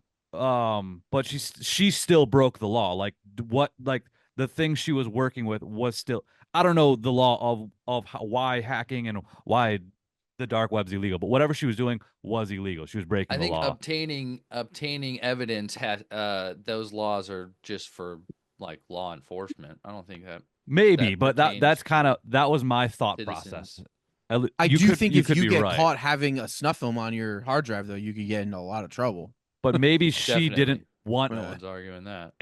But she still broke the law. Like what like the thing she was working with was still I don't know the law of why hacking and why the dark web's illegal, but whatever she was doing was illegal. She was I breaking the think law. obtaining evidence has those laws are just for like law enforcement. I don't think Maybe, that but pertains to that was my thought process. citizens. I do think You if could you be get right. caught having a snuff film on your hard drive though, you could get into a lot of trouble. But maybe she Definitely, didn't want no one's arguing that.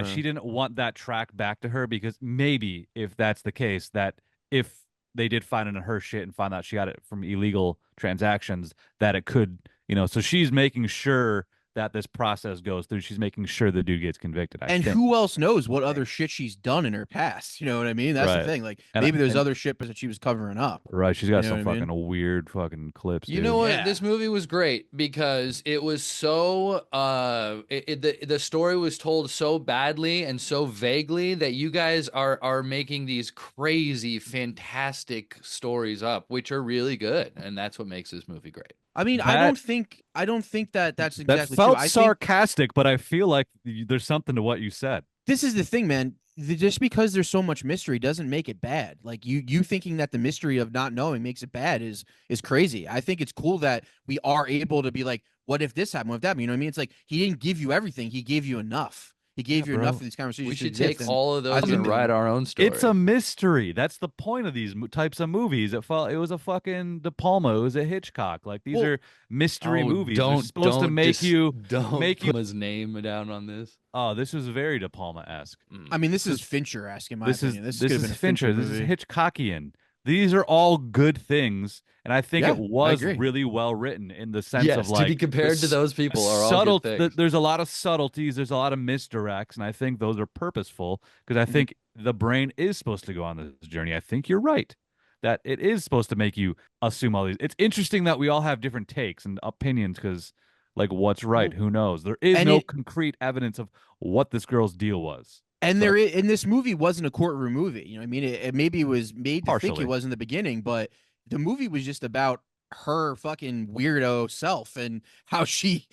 she didn't want that track back to her because maybe if that's the case, that if they did find it in her shit and find out she got it from illegal transactions, that it could, so she's making sure that this process goes through. She's making sure the dude gets convicted. I And think. who else knows what other shit she's done in her past? You know what I mean? That's the Right. thing. Like And maybe there's and other shit that she was covering up. right, she's got You know some what I mean? fucking weird fucking clips, You dude. know what? Yeah. This movie was great because it was so the story was told so badly and so vaguely that you guys are making these crazy fantastic stories up, which are really good, and that's what makes this movie great. I mean, That I don't think that that's that exactly true. felt I think sarcastic, but I feel like there's something to what you said. this is the thing, man. Just because there's so much mystery doesn't make it bad. Like you thinking that the mystery of not knowing makes it bad is crazy. I think it's cool that we are able to be like, what if this happened? What if that happened? You know what I mean? It's like he didn't give you everything. He gave you enough. He gave you bro. enough of these conversations We to should exist. take And all of I those think and that- write our own story. It's a mystery. That's the point of these types of movies. It was a fucking De Palma. It was a Hitchcock. Like these Well, are mystery movies. They're Don't supposed to make you don't make you. put his name down on this. Oh, this was very De Palma-esque. I mean, this is Fincher-esque in my This is opinion. This this could have is been a Fincher Fincher. This is movie. Hitchcockian. These are all good things, and I think Yeah, it I was agree. really well written in the sense Yes, of to like be compared to the those people are all subtle. good things. There's a lot of subtleties. There's a lot of misdirects, and I think those are purposeful because I Mhm. think the brain is supposed to go on this journey. I think you're right that it is supposed to make you assume all these. It's interesting that we all have different takes and opinions because, like, what's right? Who knows? There is And no it- concrete evidence of what this girl's deal was. And So- there, in this movie wasn't a courtroom movie. You know what I mean? It maybe was made to think Partially. it was in the beginning, but the movie was just about her fucking weirdo self and how she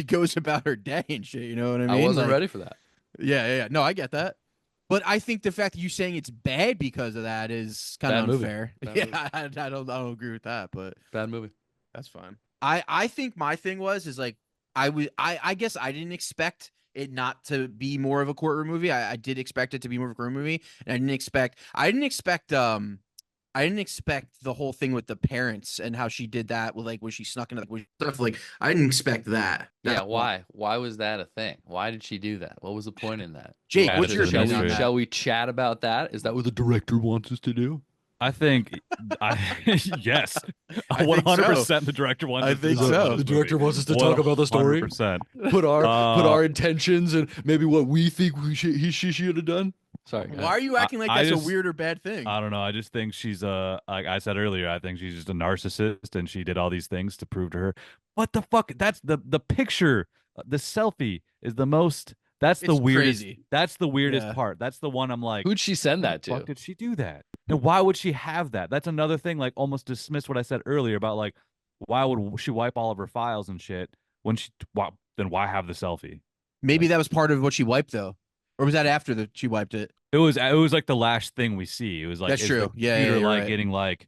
goes about her day and shit. You know what I mean? I wasn't Like, ready for that. Yeah. No, I get that. But I think the fact that you saying it's bad because of that is kind Bad of movie. unfair. Bad Yeah, movie. I don't agree with that, but Bad movie. that's fine. I think my thing is like I guess I didn't expect it not to be more of a courtroom movie. I did expect it to be more of a courtroom movie, and I didn't expect the whole thing with the parents and how she did that with like when she snuck into like stuff. Like I didn't expect that. Yeah, That's why. why? Why was that a thing? Why did she do that? What was the point in that? Jake, Add what's it your to the opinion on mystery. that? Shall we chat about that? Is that what the director wants us to do? I think I yes, I think so. 100% the director wants I us to think talk so. about The this director movie. wants us to talk about the story? 100%. Put Uh, our intentions and maybe what we think she should have done. Sorry. Go Why ahead. are you acting like I that's a just weird or bad thing? I don't know. I just think she's like I said earlier, I think she's just a narcissist and she did all these things to prove to her. What the fuck? That's the picture, the selfie is the most that's the It's weirdest crazy. that's the weirdest Yeah. part. That's the one I'm like, Who'd she send how that the fuck to? did she do that? And why would she have that? That's another thing, like almost dismiss what I said earlier about like why would she wipe all of her files and shit when then why have the selfie? Maybe Like, that was part of what she wiped though, or was that after she wiped it? it was like the last thing we see. It was like That's is the true. Yeah, computer you're like right. getting like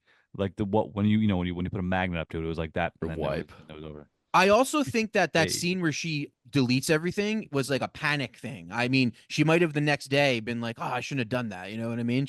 the what when you put a magnet up to it, it was like that Or and then wipe. it was over. I also think that Hey. scene where she deletes everything was like a panic thing. I mean, she might have the next day been like, "Oh, I shouldn't have done that." You know what I mean?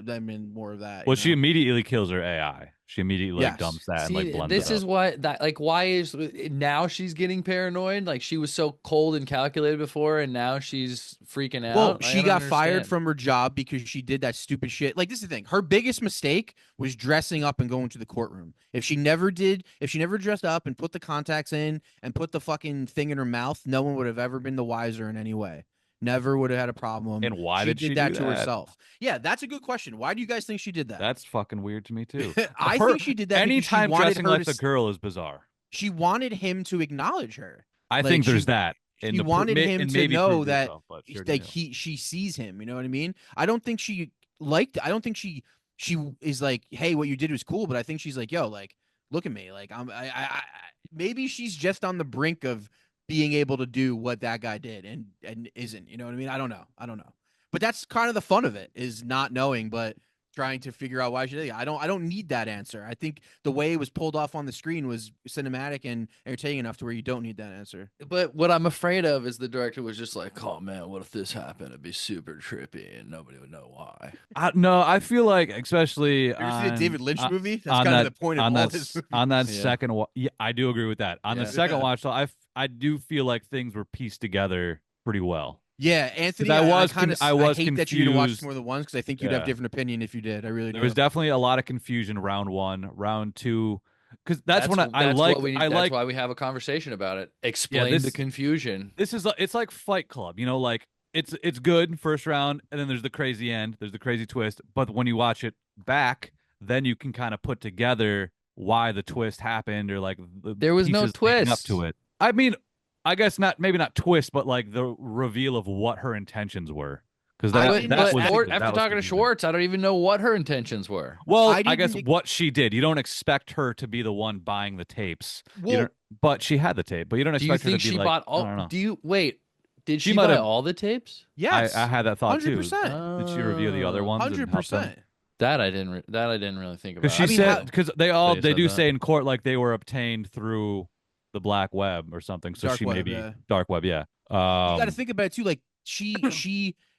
I mean, more of that. Well, You she know? immediately kills her AI. She immediately like Yes. dumps that and like See, blends it this is up. what that like. Why is now she's getting paranoid? Like she was so cold and calculated before, and now she's freaking Well, out. Like, I she don't got fired understand. from her job because she did that stupid shit. Like this is the thing. Her biggest mistake was dressing up and going to the courtroom. If she never dressed up and put the contacts in and put the fucking thing in her mouth, no one would have ever been the wiser in any way. Never would have had a problem. And why She did did she that do to that? herself. Yeah, that's a good question. Why do you guys think she did that? That's fucking weird to me too. I Her think she did that because she anytime wanted dressing her like to a girl is bizarre. she wanted him to acknowledge her. I Like think there's that she wanted him and to maybe know proved that herself, but she already like knew. she sees him, you know what I mean? I don't think she is like, "Hey, what you did was cool," but I think she's like, "Yo, like look at me. Like maybe she's just on the brink of being able to do what that guy did and isn't, you know what I mean? I don't know. I don't know. But that's kind of the fun of it is not knowing but trying to figure out why she did it. I don't need that answer. I think the way it was pulled off on the screen was cinematic and entertaining enough to where you don't need that answer. But what I'm afraid of is the director was just like, "Oh man, what if this happened? It'd be super trippy, and nobody would know why." No, I feel like especially You ever see a David Lynch movie? That's on kind of that the point of all his movies. on that Yeah. second yeah, I do agree with that. On the Yeah. second Yeah. watch, so I do feel like things were pieced together pretty well. Yeah, Anthony, Because I I was hate that you didn't watch this confused. more than once because I think you'd have Yeah. different opinion if you did. I really There do. was definitely a lot of confusion round one, round two, because that's when I that's like what we need. I That's like why we have a conversation about it. Explain the this confusion. this is it's like Fight Club, you know, like it's good first round, and then there's the crazy end, there's the crazy twist, but when you watch it back, then you can kind of put together why the twist happened or like the There was no pieces leading up twist. to it. I mean, I guess not, maybe not twist, but like the reveal of what her intentions were, because I But didn't after that was talking to confusing. Schwartz, I don't even know what her intentions were. Well, I I guess didn't- what she did. You don't expect her to be the one buying the tapes. You Well, don't, but she had the tape. But you don't Do you expect her think to be she like, bought I don't all? know. Do you wait? Did She she might buy have- all the tapes? yes, I had that thought too. 100%. Did she review the other ones? and help them? 100%. That I didn't. That I didn't really think about. Because she I mean, said because They they said do that. say in court like they were obtained through the black web or something. So Dark she web, maybe yeah. dark web, yeah. You got to think about it too. Like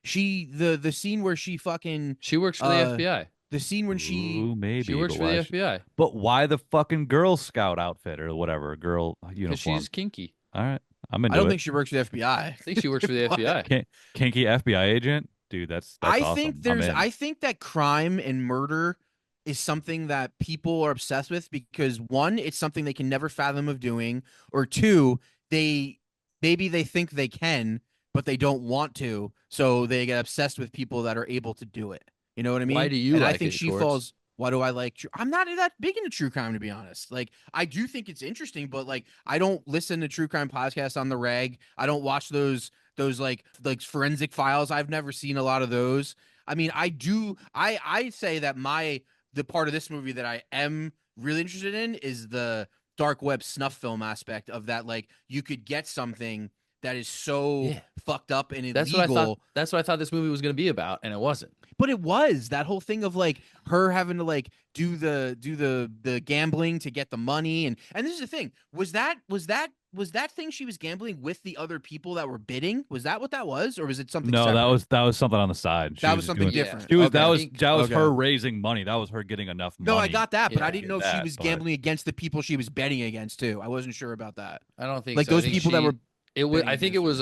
the scene where she fucking She works for the FBI. the scene when she Ooh, maybe She works but for the why FBI but why the fucking Girl Scout outfit or whatever girl because uniform? she's kinky. All right, I'm into I don't it. think she works for the FBI. I think she works for the What? FBI. Kinky FBI agent, dude. That's I awesome. think I'm in. I think that crime and murder is something that people are obsessed with because one, it's something they can never fathom of doing, or two, maybe they think they can, but they don't want to, so they get obsessed with people that are able to do it. You know what I mean? Why do you And I like think it, she Schwartz? falls. Why do I like true? I'm not that big into true crime, to be honest. Like, I do think it's interesting, but like, I don't listen to true crime podcasts on the reg. I don't watch those like forensic files. I've never seen a lot of those. I mean, I do. I say that the part of this movie that I am really interested in is the dark web snuff film aspect of that. Like, you could get something that is so Yeah. fucked up and That's what I thought. illegal. That's what I thought this movie was going to be about, and it wasn't. But it was that whole thing of like her having to like do the gambling to get the money, and this is the thing. Was that thing she was gambling with the other people that were bidding? Was that what that was, or was it something No, separate? that was something on the side. She That was was just something doing, different. She was Okay. that was Okay. her raising money. That was her getting enough money. No, I got that, but I Yeah. didn't know she was gambling against the people she was betting against too. I wasn't sure about that. I don't think Like so. I those think people that were It was. betting I think it against was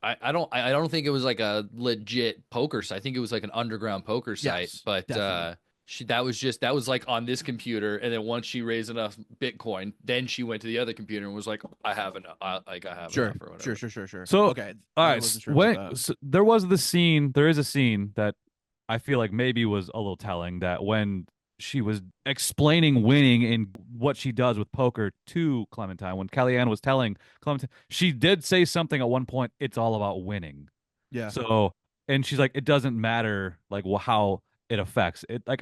I don't think it was like a legit poker site. I think it was like an underground poker site. Yes, But definitely. that was like on this computer, and then once she raised enough Bitcoin, then she went to the other computer and was like, I have enough. I have Sure, enough or whatever. sure. So Okay, all I right, wasn't sure about that. so there was the scene. There is a scene that I feel like maybe was a little telling, that when she was explaining winning and what she does with poker to Clementine, when Kellyanne was telling Clementine, she did say something at one point, it's all about winning. Yeah. So, and she's like, it doesn't matter like how it affects it. Like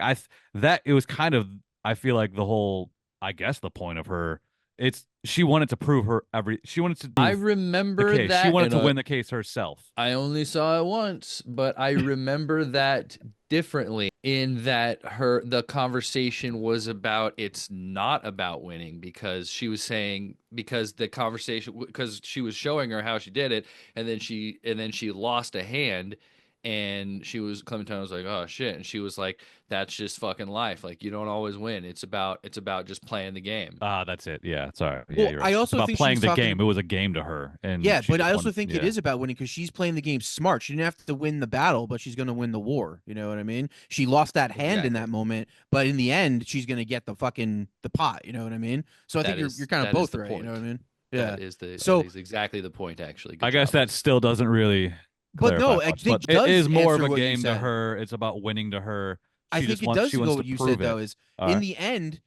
that it was kind of, I feel like the whole, I guess the point of her, she wanted to prove she wanted to I prove the remember case. She that wanted to win the case herself. I only saw it once, but I remember that differently, in that the conversation was about, it's not about winning, because she was saying, because she was showing her how she did it, and then she lost a hand, and Clementine was like, oh shit, and she was like, that's just fucking life, like you don't always win, it's about just playing the game. Ah, that's it. Yeah, sorry. Yeah, Well, you're I right. It's also about think playing she's the talking. game. It was a game to her, and Yeah, she but just I also wanted- think it yeah. is about winning because she's playing the game smart. She didn't have to win the battle, but she's going to win the war. You know what I mean? She lost that hand in Exactly. that moment, but in the end, she's going to get the pot. You know what I mean? So I think you're kind of both right. You know what I mean? Yeah. That So, is exactly the point, actually. Good I guess job. that still doesn't really but clarify no, I much, think but it does is more of answer a what you game to said. her. It's about winning to her. I She think just it wants does she go wants to what you prove said though. it. Is All in right. the end,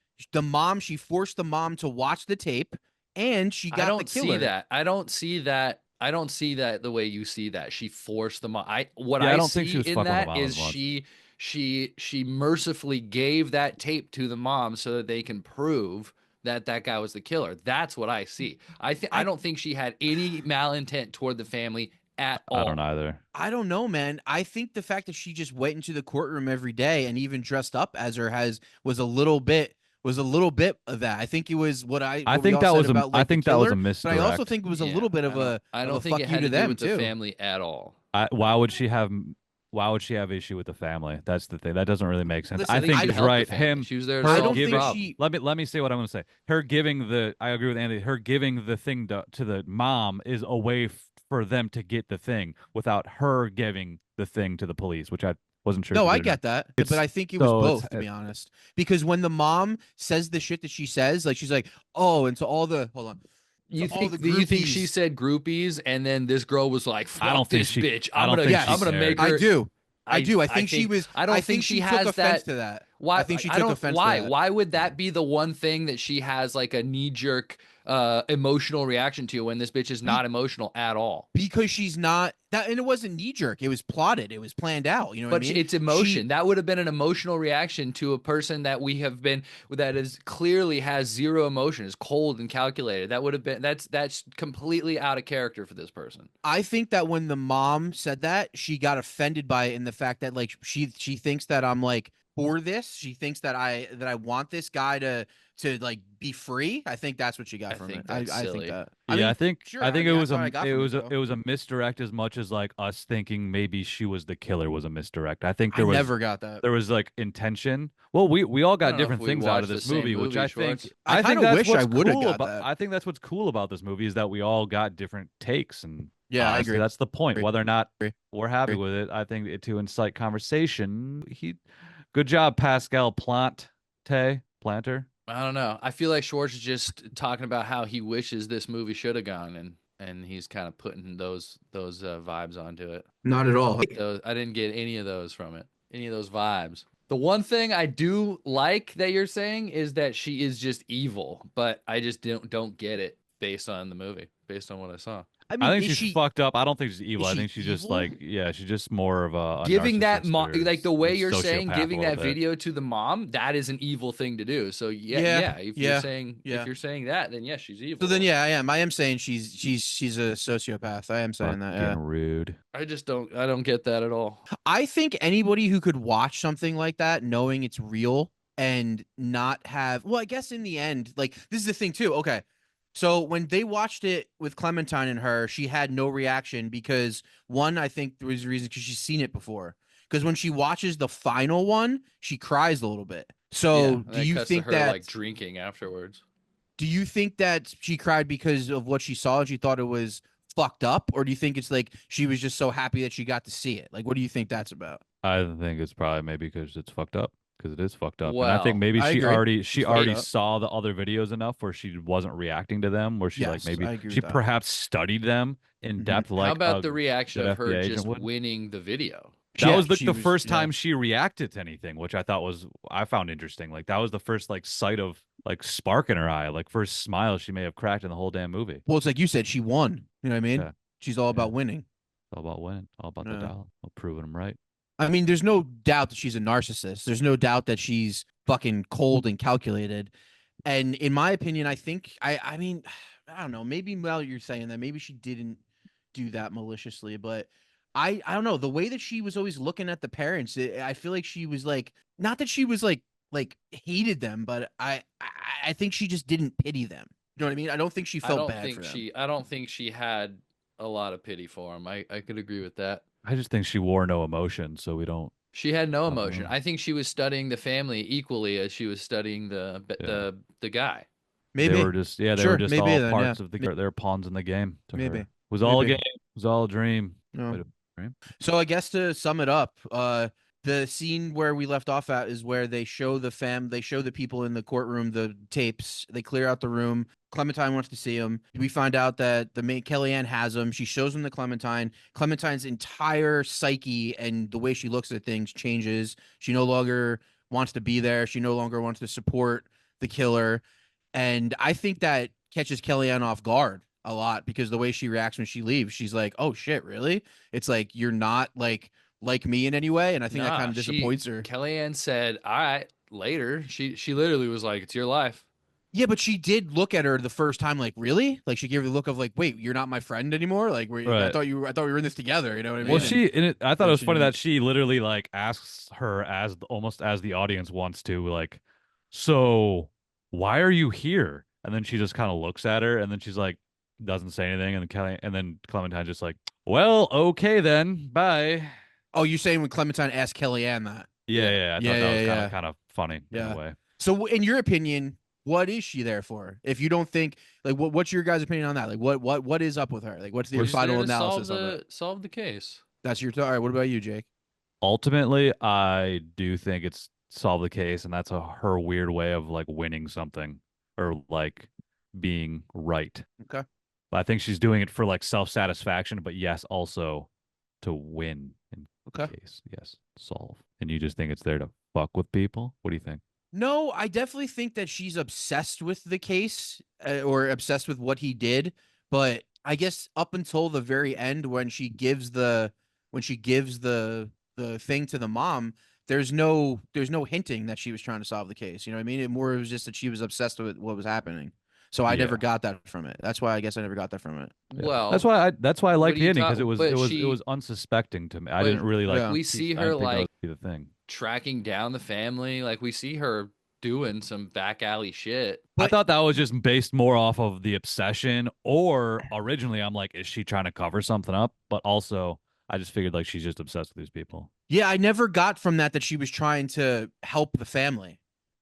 she forced the mom to watch the tape, and she I got the don't killer. see that. I don't see that. I don't see that the way you see that. She forced them. Yeah, I I don't think she see was in fucking with the that mom is as much. she mercifully gave that tape to the mom so that they can prove that guy was the killer. That's what I see. I don't think she had any malintent toward the family at I don't all. either. I don't know, man. I think the fact that she just went into the courtroom every day and even dressed up as her was a little bit of that. I think it was what we all said about like the that was killer, a but I also misdirect. think it was a Yeah, little bit of I a don't think fuck it you had to to do them with the too. family at all. Why would she have issue with the family? That's the thing. That doesn't really make sense. Listen, I think she he's helped the right. family. She was there to Her I solve don't the think problem. she. let me say what I'm going to say. Her giving I agree with Andy. Her giving the thing to the mom is a way for them to get the thing without her giving the thing to the police, which I wasn't sure. No, she I did or not. get that, It's but I think it was so it's both, to be honest. Because when the mom says the shit that she says, like she's like, "Oh," and to all the hold on, to all the You think she groupies. said groupies, and then this girl was like, I "Fuck don't think this she- bitch! I don't think I'm she gonna make cared. her." I do. I think she was. I don't I think she took has offense that. to that. Why? I think she I took don't. offense Why? to that. Why would that be the one thing that she has like a knee jerk emotional reaction to when this bitch is not emotional at all? Because she's not that, and it wasn't knee jerk. It was plotted. It was planned out. You know what I But mean? it's emotion. That would have been an emotional reaction to a person that is clearly has zero emotion, is cold and calculated. That would have been that's completely out of character for this person. I think that when the mom said that, she got offended by it in the fact that like she thinks that I'm like for this. She thinks that I want this guy to like be free. I think that's what she got I from think it. that's I think silly. that. Yeah, mean, I think sure, I think it mean, was that's what I got from it, though. it was a misdirect as much as like us thinking maybe she was the killer was a misdirect. I think I never got that. there was like intention. Well, we all I got don't know different if we things out of watched the this same movie, which movie, I Schwartz. think I think kinda that's wish what's I would've cool got about. that. I think that's what's cool about this movie is that we all got different takes, and Yeah, I honestly, agree. that's the point. Agree. Whether or not Agree. we're happy with it, I think to incite conversation. Good job, Pascal Planter. I don't know. I feel like Schwartz is just talking about how he wishes this movie should have gone, and he's kind of putting those vibes onto it. Not at all. I didn't get any of those from it. Any of those vibes. The one thing I do like that you're saying is that she is just evil, but I just don't get it. based on the movie, based on what I saw. I I mean, think is she's she fucked up. I don't think she's evil. is I she think she's just evil? like, yeah, she's just more of a Giving that narcissist or like the way you're saying, sociopath a giving little that bit. video to the mom, that is an evil thing to do. So Yeah, if you're yeah, saying yeah. that, then yes, she's So evil. then, yeah, I am. I am saying she's a sociopath. I am saying that. Fucking Yeah. rude. I don't get that at all. I think anybody who could watch something like that, knowing it's real and not have, well, I guess in the end, like this is the thing too. Okay. So when they watched it with Clementine and her, she had no reaction because one, I think there was a reason because she's seen it before. Because when she watches the final one, she cries a little bit. Yeah, So and then it cuts to her like drinking afterwards. do you think that she cried because of what she saw and she thought it was fucked up? Or do you think it's like she was just so happy that she got to see it? Like, what do you think that's about? I think it's probably maybe because it's fucked up. Because it is fucked up. And I think Well, maybe I she agree. already It's fucked up. saw the other videos enough where she wasn't reacting to them, where she like Yes, maybe I agree she with that. perhaps studied them in Mhm. depth how like about a the reaction good of her FBI just agent would. winning the video? That Yeah, was like she the was- first yeah. time she reacted to anything, which I found interesting. Like that was the first like sight of like spark in her eye, like first smile she may have cracked in the whole damn movie. Well, it's like you said, she won. You know what I mean? Yeah. She's all Yeah. about winning. It's all about winning, all about the Yeah. dollar, proving them right. I mean, there's no doubt that she's a narcissist. There's no doubt that she's fucking cold and calculated. And in my opinion, I think I mean, I don't know. Maybe while you're saying that, maybe she didn't do that maliciously, but I don't know. The way that she was always looking at the parents, I feel like she was like not that she was like hated them, but I think she just didn't pity them. You know what I mean? I don't think she felt bad for them. I don't think she had a lot of pity for him. I could agree with that. I just think she wore no emotion, so we don't. She had no I don't emotion. know. I think she was studying the family equally as she was studying the guy. Maybe. They were just they Sure, were just maybe all then, parts yeah. of the. They're pawns in the game to Maybe. her. It was all a Maybe. game. It was all a dream. No. Wait, dream? So I guess to sum it up, the scene where we left off at is where they show they show the people in the courtroom the tapes. They clear out the room. Clementine wants to see him. We find out that the main Kellyanne has him. She shows him to Clementine. Clementine's entire psyche and the way she looks at things changes. She no longer wants to be there. She no longer wants to support the killer. And I think that catches Kellyanne off guard a lot because the way she reacts when she leaves, she's like, "Oh shit, really?" It's like you're not like me in any way, and I think that kind of disappoints her. Kellyanne said, "All right, later." She literally was like, "It's your life." Yeah, but she did look at her the first time, like, really? Like she gave her the look of like, "Wait, you're not my friend anymore." Like, I Right. thought I thought we were in this together. You know what I mean? Well, I thought it was she funny didn't- that she literally like asks her as almost as the audience wants to, like, so why are you here? And then she just kind of looks at her, and then she's like, doesn't say anything, and then Clementine just like, well, okay then, bye. Oh, you're saying when Clementine asked Kellyanne that? Yeah. I thought that was kind of funny in Yeah. a way. So, in your opinion, what is she there for? If you don't think like, what's your guys' opinion on that? Like, what is up with her? Like, what's the She's final there to analysis of it? solve the case. That's your. All right. What about you, Jake? Ultimately, I do think it's solve the case, and that's her weird way of like winning something or like being right. Okay. But I think she's doing it for like self-satisfaction, but yes, also to win in the Okay. case. Yes, solve. And you just think it's there to fuck with people? What do you think? No, I definitely think that she's obsessed with the case or obsessed with what he did. But I guess up until the very end, when she gives the thing to the mom, there's no hinting that she was trying to solve the case. You know what I mean? It more was just that she was obsessed with what was happening. So I never got that from it. That's why I guess I never got that from it. Yeah. Well, that's why I liked the ending because it but was unsuspecting to me. I didn't really like. we see I her didn't think that like would be the thing. tracking down the family. Like we see her doing some back alley shit. I thought that was just based more off of the obsession, or originally I'm like, is she trying to cover something up? But also, I just figured like she's just obsessed with these people. Yeah, I never got from that she was trying to help the family.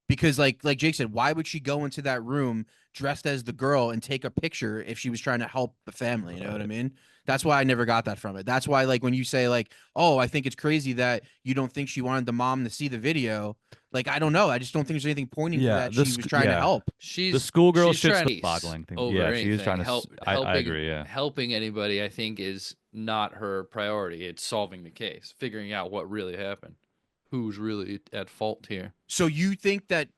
Because like Jake said, why would she go into that room dressed as the girl and take a picture if she was trying to help the family? You know what I mean? That's why I never got that from it. That's why like when you say like, oh, I think it's crazy that you don't think she wanted the mom to see the video. Like, I don't know. I just don't think there's anything pointing to that she was trying to help. The schoolgirl she's trying shit's boggling thing. over Yeah, she is anything. trying to helping, I agree, yeah. Helping anybody, I think, is not her priority. It's solving the case, figuring out what really happened. Who's really at fault here? So you think that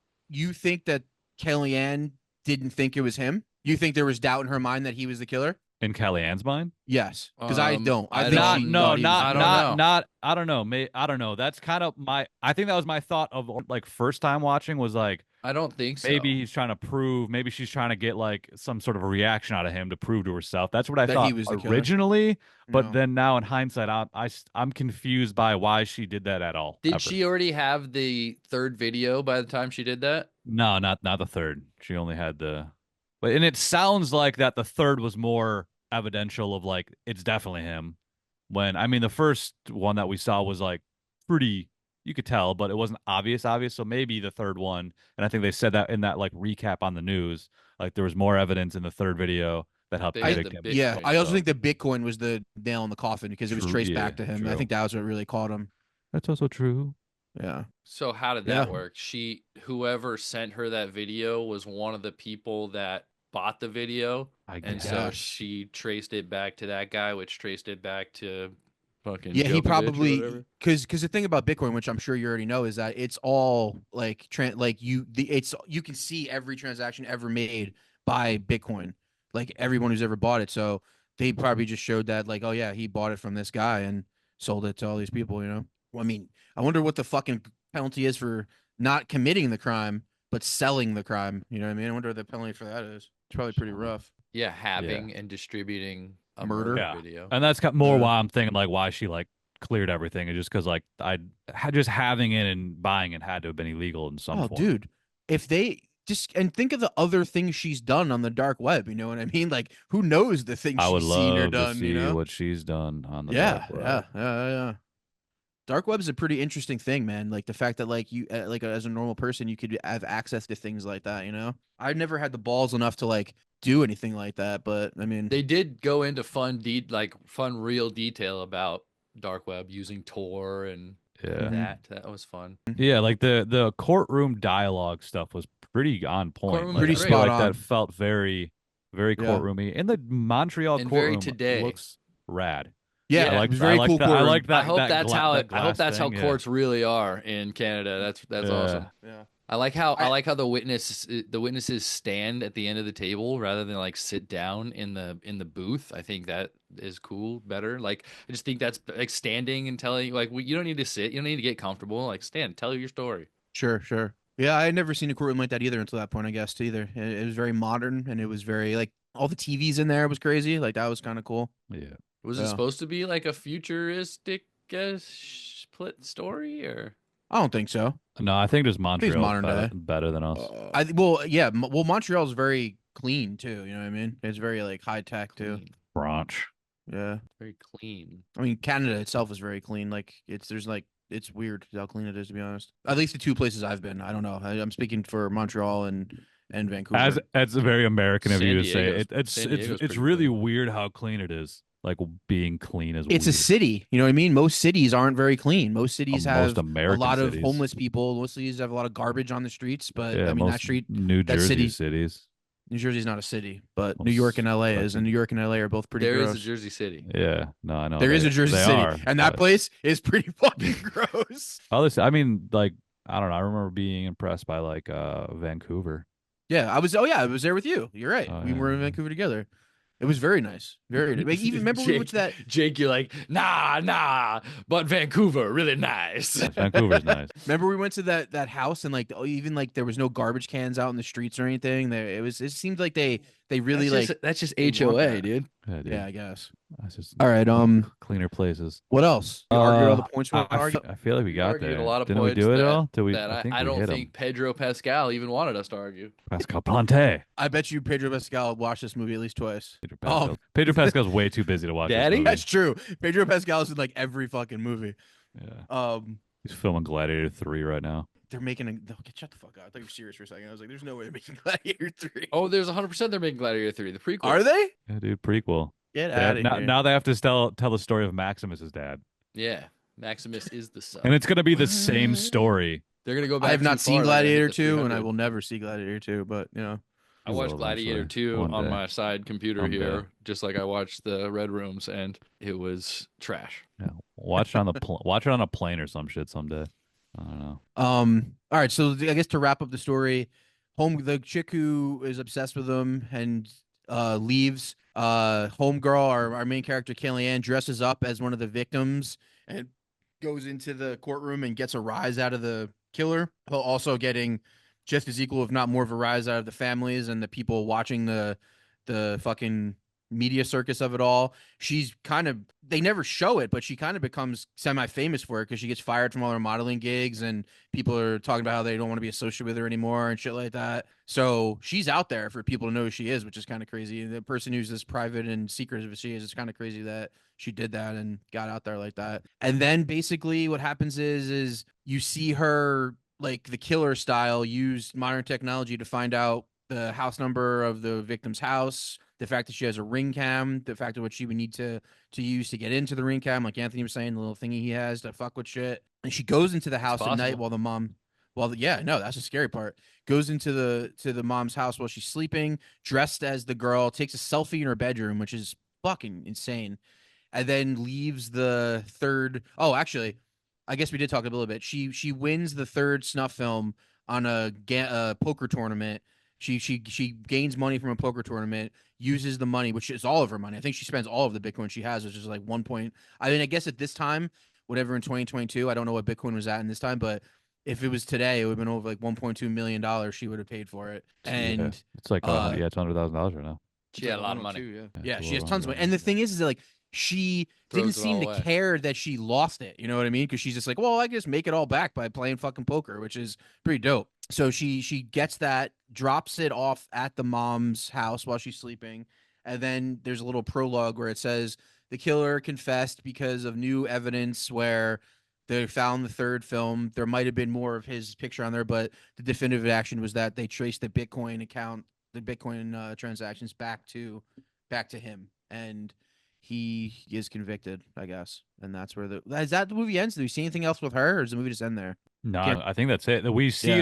Kellyanne didn't think it was him? You think there was doubt in her mind that he was the killer? In Kellyanne's mind? Yes, because I don't. I I think Not she don't. no thought he was the I not don't killer. know. not I don't know. I don't know. That's kind of my I think that was my thought of like first time watching was like I don't think so. maybe he's trying to prove, maybe she's trying to get like some sort of a reaction out of him to prove to herself. That's what I That he thought was the killer. originally, but No. then now in hindsight, I'm confused by why she did that at all. Did ever. she already have the third video by the time she did that? No, not the third. She only had but and it sounds like that the third was more evidential of like it's definitely him. When I mean the first one that we saw was like pretty you could tell, but it wasn't obvious. So maybe the third one, and I think they said that in that like recap on the news, like there was more evidence in the third video that helped They had predict the him. big Yeah, point, I also so. think the Bitcoin was the nail in the coffin because it was True, traced yeah, back to him. I true. think that was what really caught him. That's also true. Yeah. So how did Yeah. that work? Whoever sent her that video was one of the people that bought the video, I and guess. so she traced it back to that guy, which traced it back to fucking Yeah, he Djokovic or probably whatever. because the thing about Bitcoin, which I'm sure you already know, is that it's all like you can see every transaction ever made by Bitcoin, like everyone who's ever bought it. So they probably just showed that like, oh yeah, he bought it from this guy and sold it to all these people. Well, I mean, I wonder what the fucking penalty is for not committing the crime but selling the crime. You know what I mean? I wonder what the penalty for that is. It's probably pretty rough. Yeah, having and distributing a Murder? murder Yeah. video. And that's got more Yeah. why I'm thinking like why she like cleared everything, and just because like I had just having it and buying it had to have been illegal in some Oh, form. dude, if they just and think of the other things she's done on the dark web, you know what I mean? Like, who knows the things I would she's seen or love to done? see what she's done on the Yeah, dark web. yeah. Dark web is a pretty interesting thing, man. Like the fact that like you, like as a normal person, you could have access to things like that. I've never had the balls enough to like do anything like that, but I mean, They did go into fun real detail about dark web using Tor and Yeah. that was fun. Yeah, like the courtroom dialogue stuff was pretty on point. Courtroom Like, Pretty I feel spot like on. that felt very, very Yeah. courtroomy. And the Montreal And very courtroom today. looks rad. yeah, Yeah, I like it was very I like cool. that. I courtroom. like that. I hope that that's gla- how that I hope glass that's how thing, yeah. courts really are in Canada. That's Yeah. awesome. Yeah. I like how the witnesses stand at the end of the table rather than like sit down in the booth. I think that is cool, better. Like I just think that's like standing and telling like you don't need to sit, you don't need to get comfortable. Like stand, tell your story. Sure. Yeah, I had never seen a courtroom like that either until that point, I guess, either. It was very modern and it was very like all the TVs in there was crazy. Like that was kind of cool. Yeah. Was it Yeah. supposed to be like a futuristic split story or? I don't think so. No, I think just it's Montreal modern day. better than us. Well, Montreal's very clean too. You know what I mean? It's very like high tech too. Clean. Branch. Yeah. Very clean. I mean, Canada itself is very clean. Like it's weird how clean it is, to be honest. At least the two places I've been. I don't know. I'm speaking for Montreal and Vancouver. As very American of San you to say Diego's- it. It's San Diego's it's pretty really clean. weird how clean it is. Like being clean is It's a weird. city. You know what I mean? Most cities aren't very clean. Most cities Most have American a lot of cities. homeless people. Most cities have a lot of garbage on the streets. But Yeah, I mean, that most street, New that Jersey city- cities. New Jersey's not a city, but Well, New York and LA like is, and New York and LA are both pretty There is gross. a Jersey City. Yeah, no, I know. There is a Jersey they City, are, and that but place is pretty fucking gross. I mean, like, I don't know. I remember being impressed by like Vancouver. Yeah, I was. Oh yeah, I was there with you. You're right. Oh, We yeah. were in Vancouver together. It was very nice. Very. Like, even remember we went to that. Jake, you're like, nah, but Vancouver, really nice. Vancouver's nice. Remember we went to that house and like even like there was no garbage cans out in the streets or anything. There it seemed like they really that's just they want HOA, that. dude. Yeah, dude. yeah, I guess. That's just All right. cleaner places. What else? You argued all the points we I argued. feel like we got argued there. a lot of Didn't we points do it that- all? Did we? That I think I we don't hit think Pedro Pascal even wanted us to argue. them. Pascal Plante. I bet you Pedro Pascal watched this movie at least twice. Pedro Pascal. Pedro Pascal's way too busy to watch. this Daddy? movie. That's true. Pedro Pascal's in like every fucking movie. Yeah. He's filming Gladiator 3 right now. They're making a. Okay, shut the fuck up. I thought you were serious for a second. I was like, there's no way they're making Gladiator 3. Oh, there's 100% they're making Gladiator 3, the prequel. Are they? Yeah, dude, prequel. Get They have- out of now, here. now they have to tell the story of Maximus's dad, Yeah, Maximus is the son. and it's gonna be the same story. They're gonna go back. I have too not seen far, they're gonna Gladiator hit the 2, and I 300. will never see Gladiator 2, but I You watched will Gladiator eventually, 2 one on day. my side computer Someday. here, just like I watched the RedRooms, and it was trash. Yeah, watch it on the watch it on a plane or some shit someday. I don't know. all right. So I guess to wrap up the story, the chick who is obsessed with him and leaves. Homegirl, our main character, Kellyanne, dresses up as one of the victims and goes into the courtroom and gets a rise out of the killer, while also getting just as equal, if not more, of a rise out of the families and the people watching the fucking media circus of it all. She's kind of, they never show it, but she kind of becomes semi-famous for it because she gets fired from all her modeling gigs and people are talking about how they don't want to be associated with her anymore and shit like that. So she's out there for people to know who she is, which is kind of crazy. The person who's this private and secretive as she is, it's kind of crazy that she did that and got out there like that. And then basically what happens is you see her, like the killer style, use modern technology to find out the house number of the victim's house, the fact that she has a ring cam, the fact of what she would need to use to get into the ring cam, like Anthony was saying, the little thingy he has to fuck with shit. And she goes into the house at night while the mom, yeah, no, that's the scary part. Goes into the mom's house while she's sleeping, dressed as the girl, takes a selfie in her bedroom, which is fucking insane, and then leaves the third. Oh, actually, I guess we did talk a little bit. She wins the third snuff film on a poker tournament. She gains money from a poker tournament, uses the money, which is all of her money. I think she spends all of the Bitcoin she has, which is like 1 point. I mean, I guess at this time, whatever in 2022, I don't know what Bitcoin was at in this time, but if it was today, it would have been over like $1.2 million she would have paid for it. And it's like yeah, it's $100,000 right now. She had a lot of money. Yeah, she has tons of money. And the thing is that like she didn't seem to care that she lost it. You know what I mean? Because she's just like, well, I just make it all back by playing fucking poker, which is pretty dope. So she gets that, drops it off at the mom's house while she's sleeping, and then there's a little prologue where it says the killer confessed because of new evidence where they found the third film. There might have been more of his picture on there, but the definitive action was that they traced the Bitcoin account, the Bitcoin transactions back to him, and he is convicted, I guess. And that's where is that the movie ends? Do we see anything else with her, or does the movie just end there? No, I think that's it. We see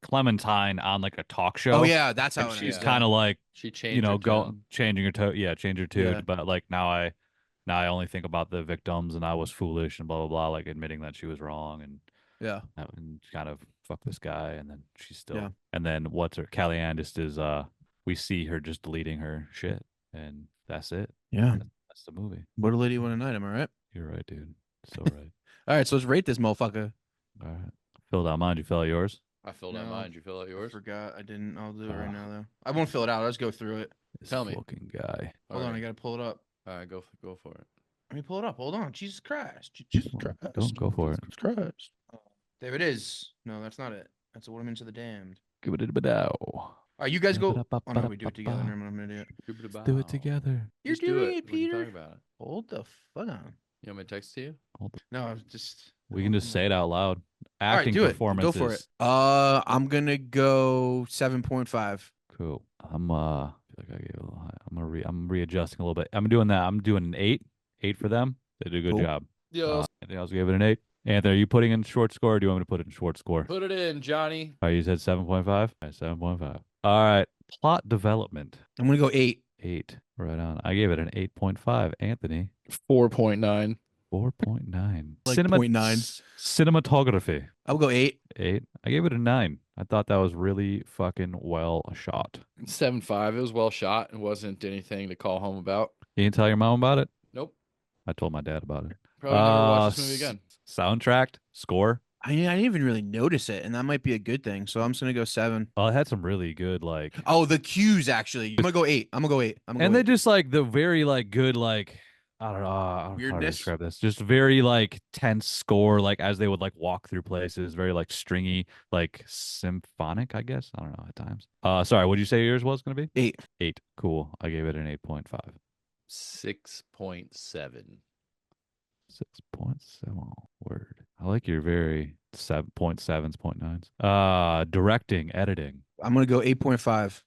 Clementine on like a talk show. Oh yeah, that's how she's kind of like she changed, changing her tone. Yeah, change her tune. Yeah. But like now I only think about the victims and I was foolish and blah blah blah, like admitting that she was wrong and and kind of fuck this guy, and then she's still and then what's her Kellyanne just is we see her just deleting her shit and that's it. Yeah, that's the movie. What a lady, what a night. Am I right? You're right, dude. So right. All right, so let's rate this motherfucker. All right, filled out mine. You fill out yours. I filled out mine. Did you fill out yours? I forgot. I didn't. I'll do it right now though. I won't fill it out. Let's go through it. Tell me, fucking guy. Hold on, I gotta pull it up. All right, go for it. Let me pull it up. Hold on. Jesus Christ. Jesus Christ. Go for it. Jesus Christ. There it is. No, that's not it. That's a Woman to the Damned. Give it a bidow. All right, you guys go. Oh no, we do it together. I'm an idiot. Let's do it together. You're doing it, Peter. What are you talking about? Hold the fuck on. You want me to text to you? No, just. We can just say it out loud. Acting performances. Go for it. I'm gonna go 7.5. Cool. I feel like I gave it a little high. I'm readjusting a little bit. I'm doing that. I'm doing an 8. 8 for them. They did a good job. Yeah. Anything else? Gave it an 8. Anthony, are you putting in short score or do you want me to put it in short score? Put it in, Johnny. All right, you said 7.5? All right, 7.5. All right. Plot development. I'm gonna go 8. 8. Right on. I gave it an 8.5. Anthony. 4.9. 4.9. Like 0.9. Cinematography. I'll go 8. 8. I gave it a 9. I thought that was really fucking well shot. 7.5. It was well shot. It wasn't anything to call home about. You didn't tell your mom about it? Nope. I told my dad about it. Probably never watch this movie again. Soundtrack, score. I didn't even really notice it, and that might be a good thing. So I'm just gonna go 7. Well, it had some really good like. Oh, the cues actually. I'm gonna go 8. And they just like the very like good like. I don't know how to describe this. Just very like tense score, like as they would like walk through places, very like stringy, like symphonic, I guess. I don't know at times. Sorry, what did you say yours was going to be? 8. 8. Cool. I gave it an 8.5. 6.7. 6.7. Word. I like your very 7.7s, 0.9s. Directing, editing. I'm gonna go 8.5.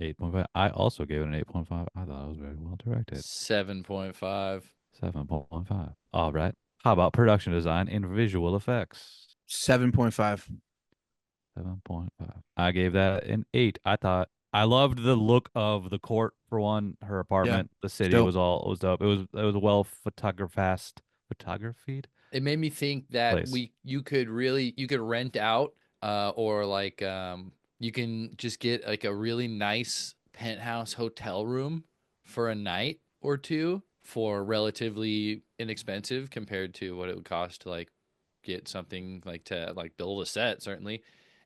8.5. I also gave it an 8.5. I thought it was very well directed. 7.5. 7.5. All right. How about production design and visual effects? 7.5. 7.5. I gave that an 8. I loved the look of the court for one. Her apartment, the city was dope. It was well photographed. It made me think that place. you could rent out or like you can just get like a really nice penthouse hotel room for a night or two for relatively inexpensive compared to what it would cost to like get something like to like build a set certainly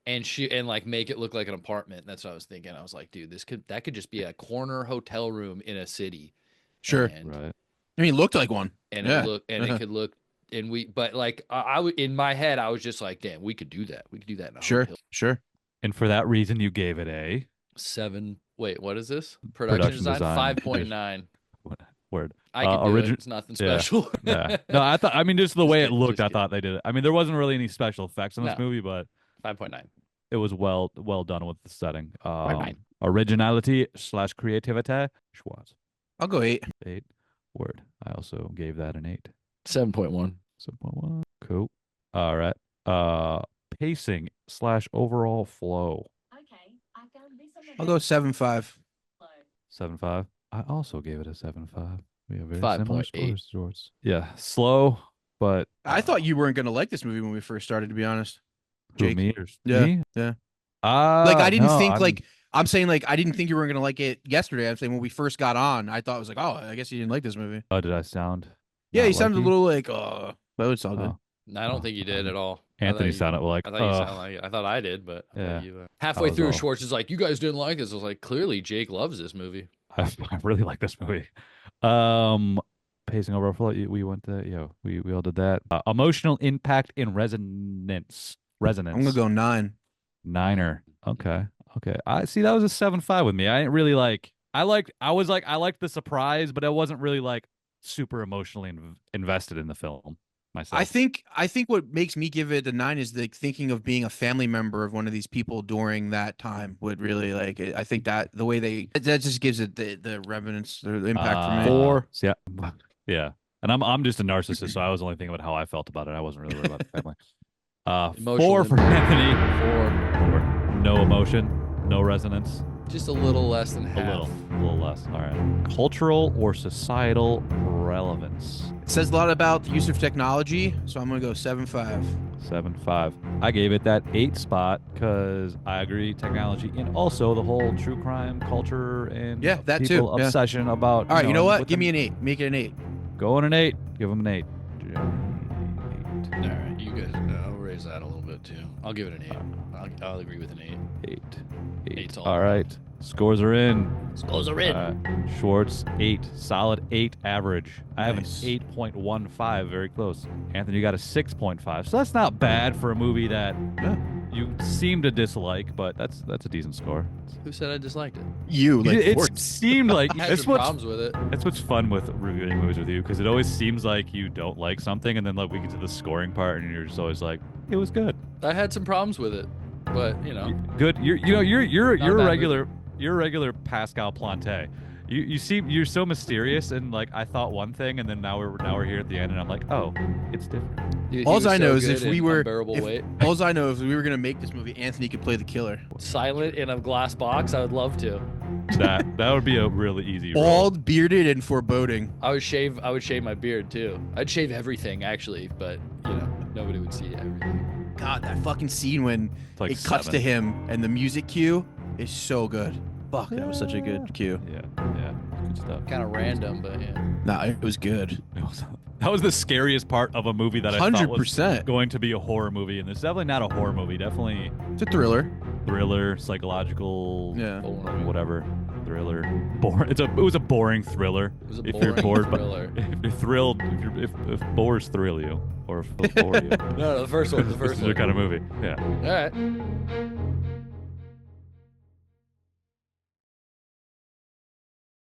and shoot and like make it look like an apartment. That's what I was thinking. I was like, dude, that could just be a corner hotel room in a city. Sure. And Right. I mean, it looked like one. and Yeah. it could look and we but like I would in my head I was just like, damn, we could do that. We could do that in a Sure. hotel. Sure. And for that reason, you gave it a 7. Wait, what is this? Production design 5.9. word. I can do it. Origin- It's nothing yeah. special. Yeah. No, I mean, just the way it kidding, looked, just I kidding. thought they did it. I mean, there wasn't really any special effects in this No. movie, but 5.9. it was well done with the setting. Fine. Originality / creativity. Schwartz. I'll go 8. 8. Word. I also gave that an 8. 7.1. 7.1. Cool. All right. Pacing / overall flow. Okay, I found this on the I'll go 7.5. 7.5. I also gave it a 7.5. We have very 5.8. similar scores, George. Yeah, slow, but I thought you weren't going to like this movie when we first started, to be honest. who, Jake. me? Yeah. Me? Yeah. Like I didn't think I'm saying like I didn't think you were going to like it yesterday. I'm saying when we first got on, I thought it was like, oh, I guess you didn't like this movie. Oh, did I sound? Yeah, not you sounded like a little like, but it's all good. Oh. I don't think you did at all. Anthony sounded like. I thought you sounded like. I thought I did, but I Yeah. thought you, halfway was through, all- Schwartz is like, "You guys didn't like this." I was like, "Clearly, Jake loves this movie." I really like this movie. Pacing overall flow. We went to we all did that. Emotional impact in resonance. I'm gonna go 9. 9er. Okay. I see that was a 7.5 with me. I didn't really like. I liked the surprise, but I wasn't really like super emotionally invested in the film myself. I think what makes me give it a 9 is the thinking of being a family member of one of these people during that time would really like it. I think that the way that just gives it the resonance, the impact for me. 4. Yeah. And I'm just a narcissist, so I was only thinking about how I felt about it. I wasn't really worried about the family. Emotional 4 for impact. Anthony. 4, No emotion, no resonance. just a little less than A half. little less. All right. Cultural or societal relevance. It says a lot about the use of technology, so I'm gonna go 7.5. 7.5. I gave it that 8 spot because I agree technology and also the whole true crime culture and Yeah, that too, people yeah. obsession about. All right, you know what? with Give them- me an 8. Make it an 8. Go on an 8. Give him an 8. All right, you guys. I'll raise that a little bit too. I'll give it an 8. I'll agree with an 8. 8. Eight's all All right. Scores are in. Scores are in. Schwartz 8, solid 8 average. I have Nice. an 8.15, very close. Anthony, you got a 6.5, so that's not bad for a movie that Yeah. you seem to dislike, but that's a decent score. Who said I disliked it? You like It Ford. seemed like I had that's some what's problems with it. that's what's fun with reviewing movies with you because it always seems like you don't like something, and then like we get to the scoring part, and you're just always like, it was good. I had some problems with it, but you know, Good. You're Not a a bad regular. You're a regular Pascal Plante. You're so mysterious, and like I thought one thing, and then now we're here at the end, and I'm like, oh, it's different. he All was I so know is good if in we were Unbearable if, Weight. all I know is if we were gonna make this movie, Anthony could play the killer. Silent in a glass box, I would love to. That would be a really easy role. Bald, bearded, and foreboding. I would shave my beard too. I'd shave everything actually, but you know, nobody would see everything. God, that fucking scene when It's like it cuts 7. to him and the music cue is so good. Fuck, that was such a good cue. Yeah, good stuff. Kind of random, but yeah. Nah, it was good. That was the scariest part of a movie that I thought was 100%. going to be a horror movie, and this is definitely not a horror movie. Definitely It's a thriller. thriller, psychological, Yeah. whatever. Thriller. Boring. It was a boring thriller. It was a If you're boring bored, but thriller. if you're thrilled, if bores thrill you, or if those bore you, No, the first one. this is your kind of movie. Yeah. All right.